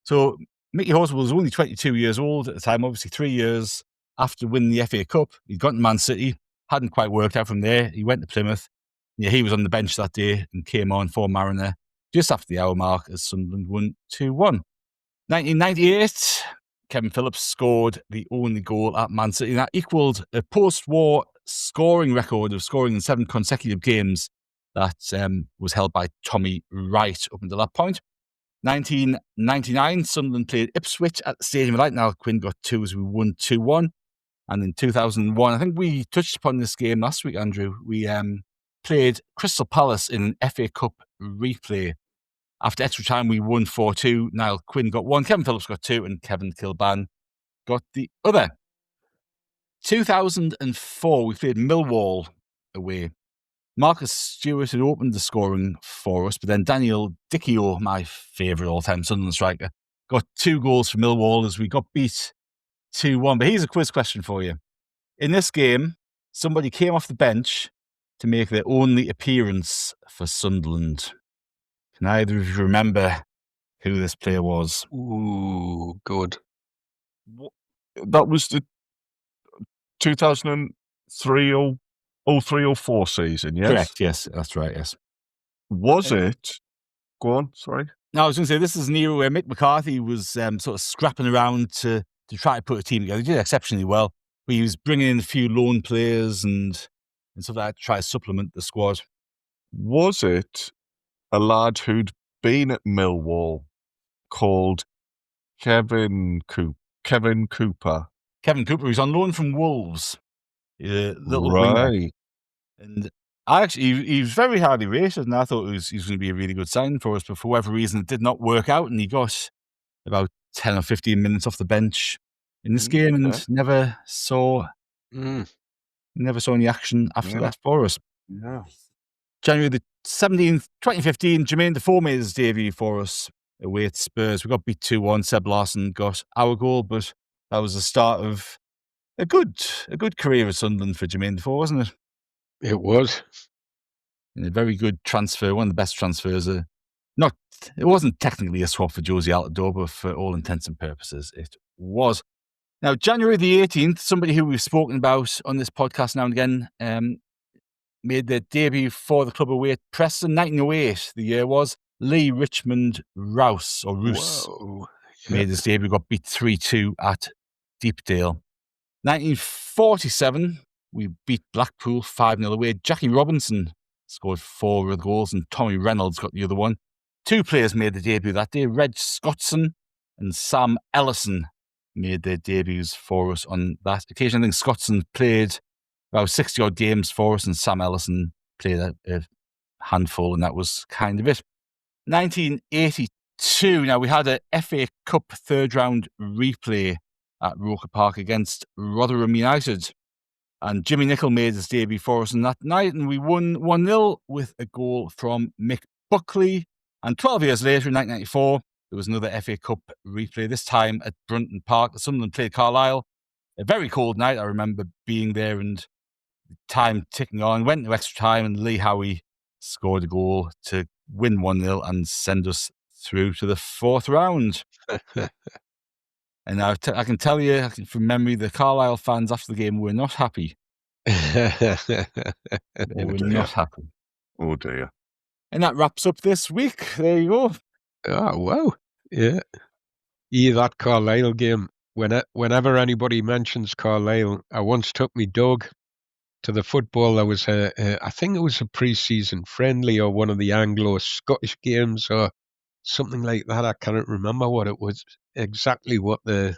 So Mickey Horswell was only 22 years old at the time, obviously 3 years after winning the FA Cup. He'd gone to Man City, hadn't quite worked out from there. He went to Plymouth. Yeah, he was on the bench that day and came on for Mariner just after the hour mark as Sunderland won 2-1. 1998, Kevin Phillips scored the only goal at Man City. That equalled a post-war scoring record of scoring in 7 consecutive games that was held by Tommy Wright up until that point. 1999, Sunderland played Ipswich at the Stadium of Light. Now Quinn got 2 as we won 2-1. And in 2001, I think we touched upon this game last week, Andrew. We played Crystal Palace in an FA Cup replay. After extra time, we won 4-2. Niall Quinn got 1, Kevin Phillips got 2, and Kevin Kilban got the other. 2004, we played Millwall away. Marcus Stewart had opened the scoring for us, but then Daniel Dichio, my favourite all-time Sunderland striker, got 2 goals for Millwall as we got beat 2-1. But here's a quiz question for you. In this game, somebody came off the bench to make their only appearance for Sunderland. Can either of you remember who this player was? Ooh, good. That was the 2003 03-04 season, yes? Correct, yes, that's right, yes. Was it? Go on, sorry. No, I was going to say, this is an era where Mick McCarthy was sort of scrapping around to try to put a team together. He did exceptionally well, but he was bringing in a few loan players and stuff like that to try to supplement the squad. Was it a lad who'd been at Millwall called Kevin Cooper? Kevin Cooper, he's on loan from Wolves. Little winger. And he was very highly rated, and I thought he was going to be a really good signing for us, but for whatever reason, it did not work out, and he got about 10 or 15 minutes off the bench in this game and never saw any action after that for us. Yeah. January the 17th, 2015, Jermaine Defoe made his debut for us away at Spurs. We got beat 2-1. Seb Larson got our goal, but that was the start of a good career at Sunderland for Jermaine Defoe, wasn't it? It was. And a very good transfer, one of the best transfers. It wasn't technically a swap for Josie Altidore, but for all intents and purposes, it was. Now, January the 18th, somebody who we've spoken about on this podcast now and again made their debut for the club away at Preston. 1908, the year was. Lee Richmond Rouse, or Roos, made his debut, got beat 3-2 at Deepdale. 1947, we beat Blackpool 5-0 away. Jackie Robinson scored 4 of the goals and Tommy Reynolds got the other one. 2 players made the debut that day. Reg Scottson and Sam Ellison made their debuts for us on that occasion. I think Scottson played about 60-odd games for us and Sam Ellison played a handful, and that was kind of it. 1982, now we had a FA Cup third round replay at Roker Park against Rotherham United, and Jimmy Nicholl made his debut for us on that night, and we won 1-0 with a goal from Mick Buckley. And 12 years later, in 1994, there was another FA Cup replay, this time at Brunton Park. Sunderland played Carlisle. A very cold night. I remember being there and time ticking on. Went to extra time and Lee Howie scored a goal to win 1-0 and send us through to the fourth round. And I can tell you from memory, the Carlisle fans after the game were not happy. They were not happy. Oh dear. And that wraps up this week. There you go. Oh, wow. Yeah. That Carlisle game. Whenever anybody mentions Carlisle, I once took me dog to the football. There was I think it was a pre-season friendly or one of the Anglo-Scottish games or something like that. I can't remember what it was, exactly what the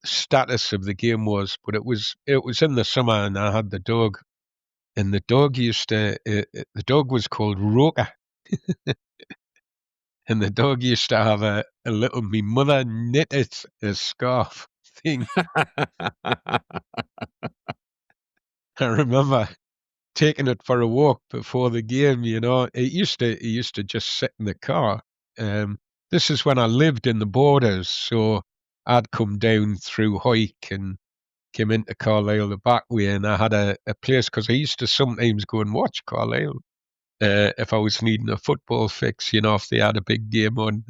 status of the game was, but it was in the summer and I had the dog. And the dog the dog was called Roker. And the dog used to have a little, me mother knitted a scarf thing. I remember taking it for a walk before the game, It used to just sit in the car. This is when I lived in the Borders, so I'd come down through Hoyk and came into Carlisle the back way, and I had a place, because I used to sometimes go and watch Carlisle if I was needing a football fix, if they had a big game on.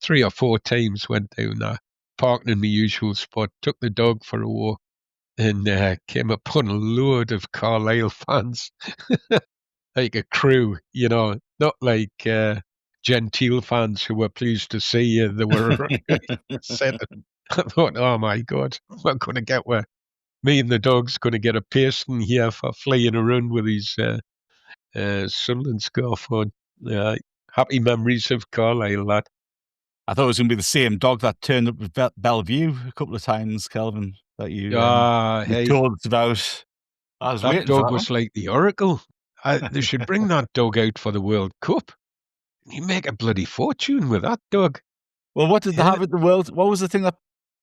3 or 4 times went down there, parked in my usual spot, took the dog for a walk, and came upon a load of Carlisle fans, like a crew, not like genteel fans who were pleased to see you. They were sitting. I thought, oh my God, we're going to get where me and the dog's going to get a pasting here for flying around with his Sunderland scarf on. Happy memories of Carlisle, lad. I thought it was going to be the same dog that turned up with Bellevue a couple of times, Kelvin, that you told us about. That dog was like the Oracle. They should bring that dog out for the World Cup. You make a bloody fortune with that dog. Well, what did they have at the World? What was the thing that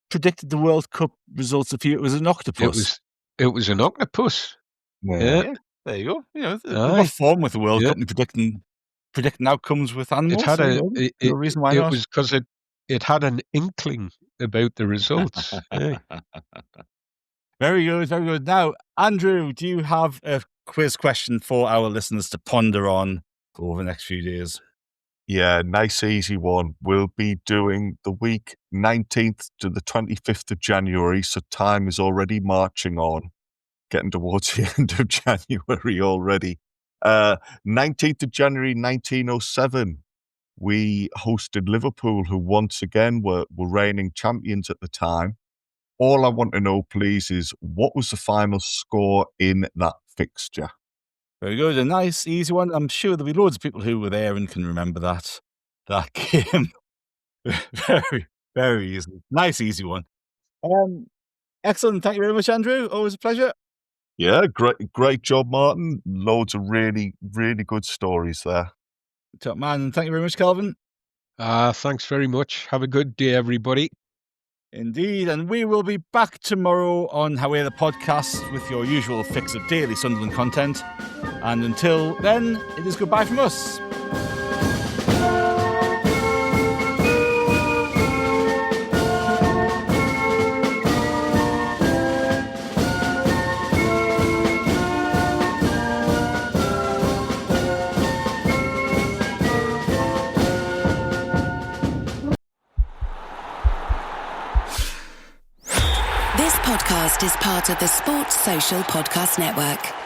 predicted the World Cup results? It was an octopus. It was an octopus. Yeah. There you go. They've got form with the World Cup and predicting outcomes with animals. It had no reason why not. It was because it had an inkling about the results. Yeah. Very good, very good. Now, Andrew, do you have a quiz question for our listeners to ponder on over the next few days? Yeah, nice easy one. We'll be doing the week 19th to the 25th of January, so time is already marching on, getting towards the end of January already. 19th of January 1907, we hosted Liverpool, who once again were reigning champions at the time. All I want to know, please, is what was the final score in that fixture? Very good. A nice, easy one. I'm sure there'll be loads of people who were there and can remember that game. Very, very easy. Nice, easy one. Excellent. Thank you very much, Andrew. Always a pleasure. Yeah, great job, Martin. Loads of really, really good stories there. Top man. Thank you very much, Kelvin. Thanks very much. Have a good day, everybody. Indeed, and we will be back tomorrow on Howe'er the Podcast with your usual fix of daily Sunderland content. And until then, it is goodbye from us. This podcast is part of the Sports Social Podcast Network.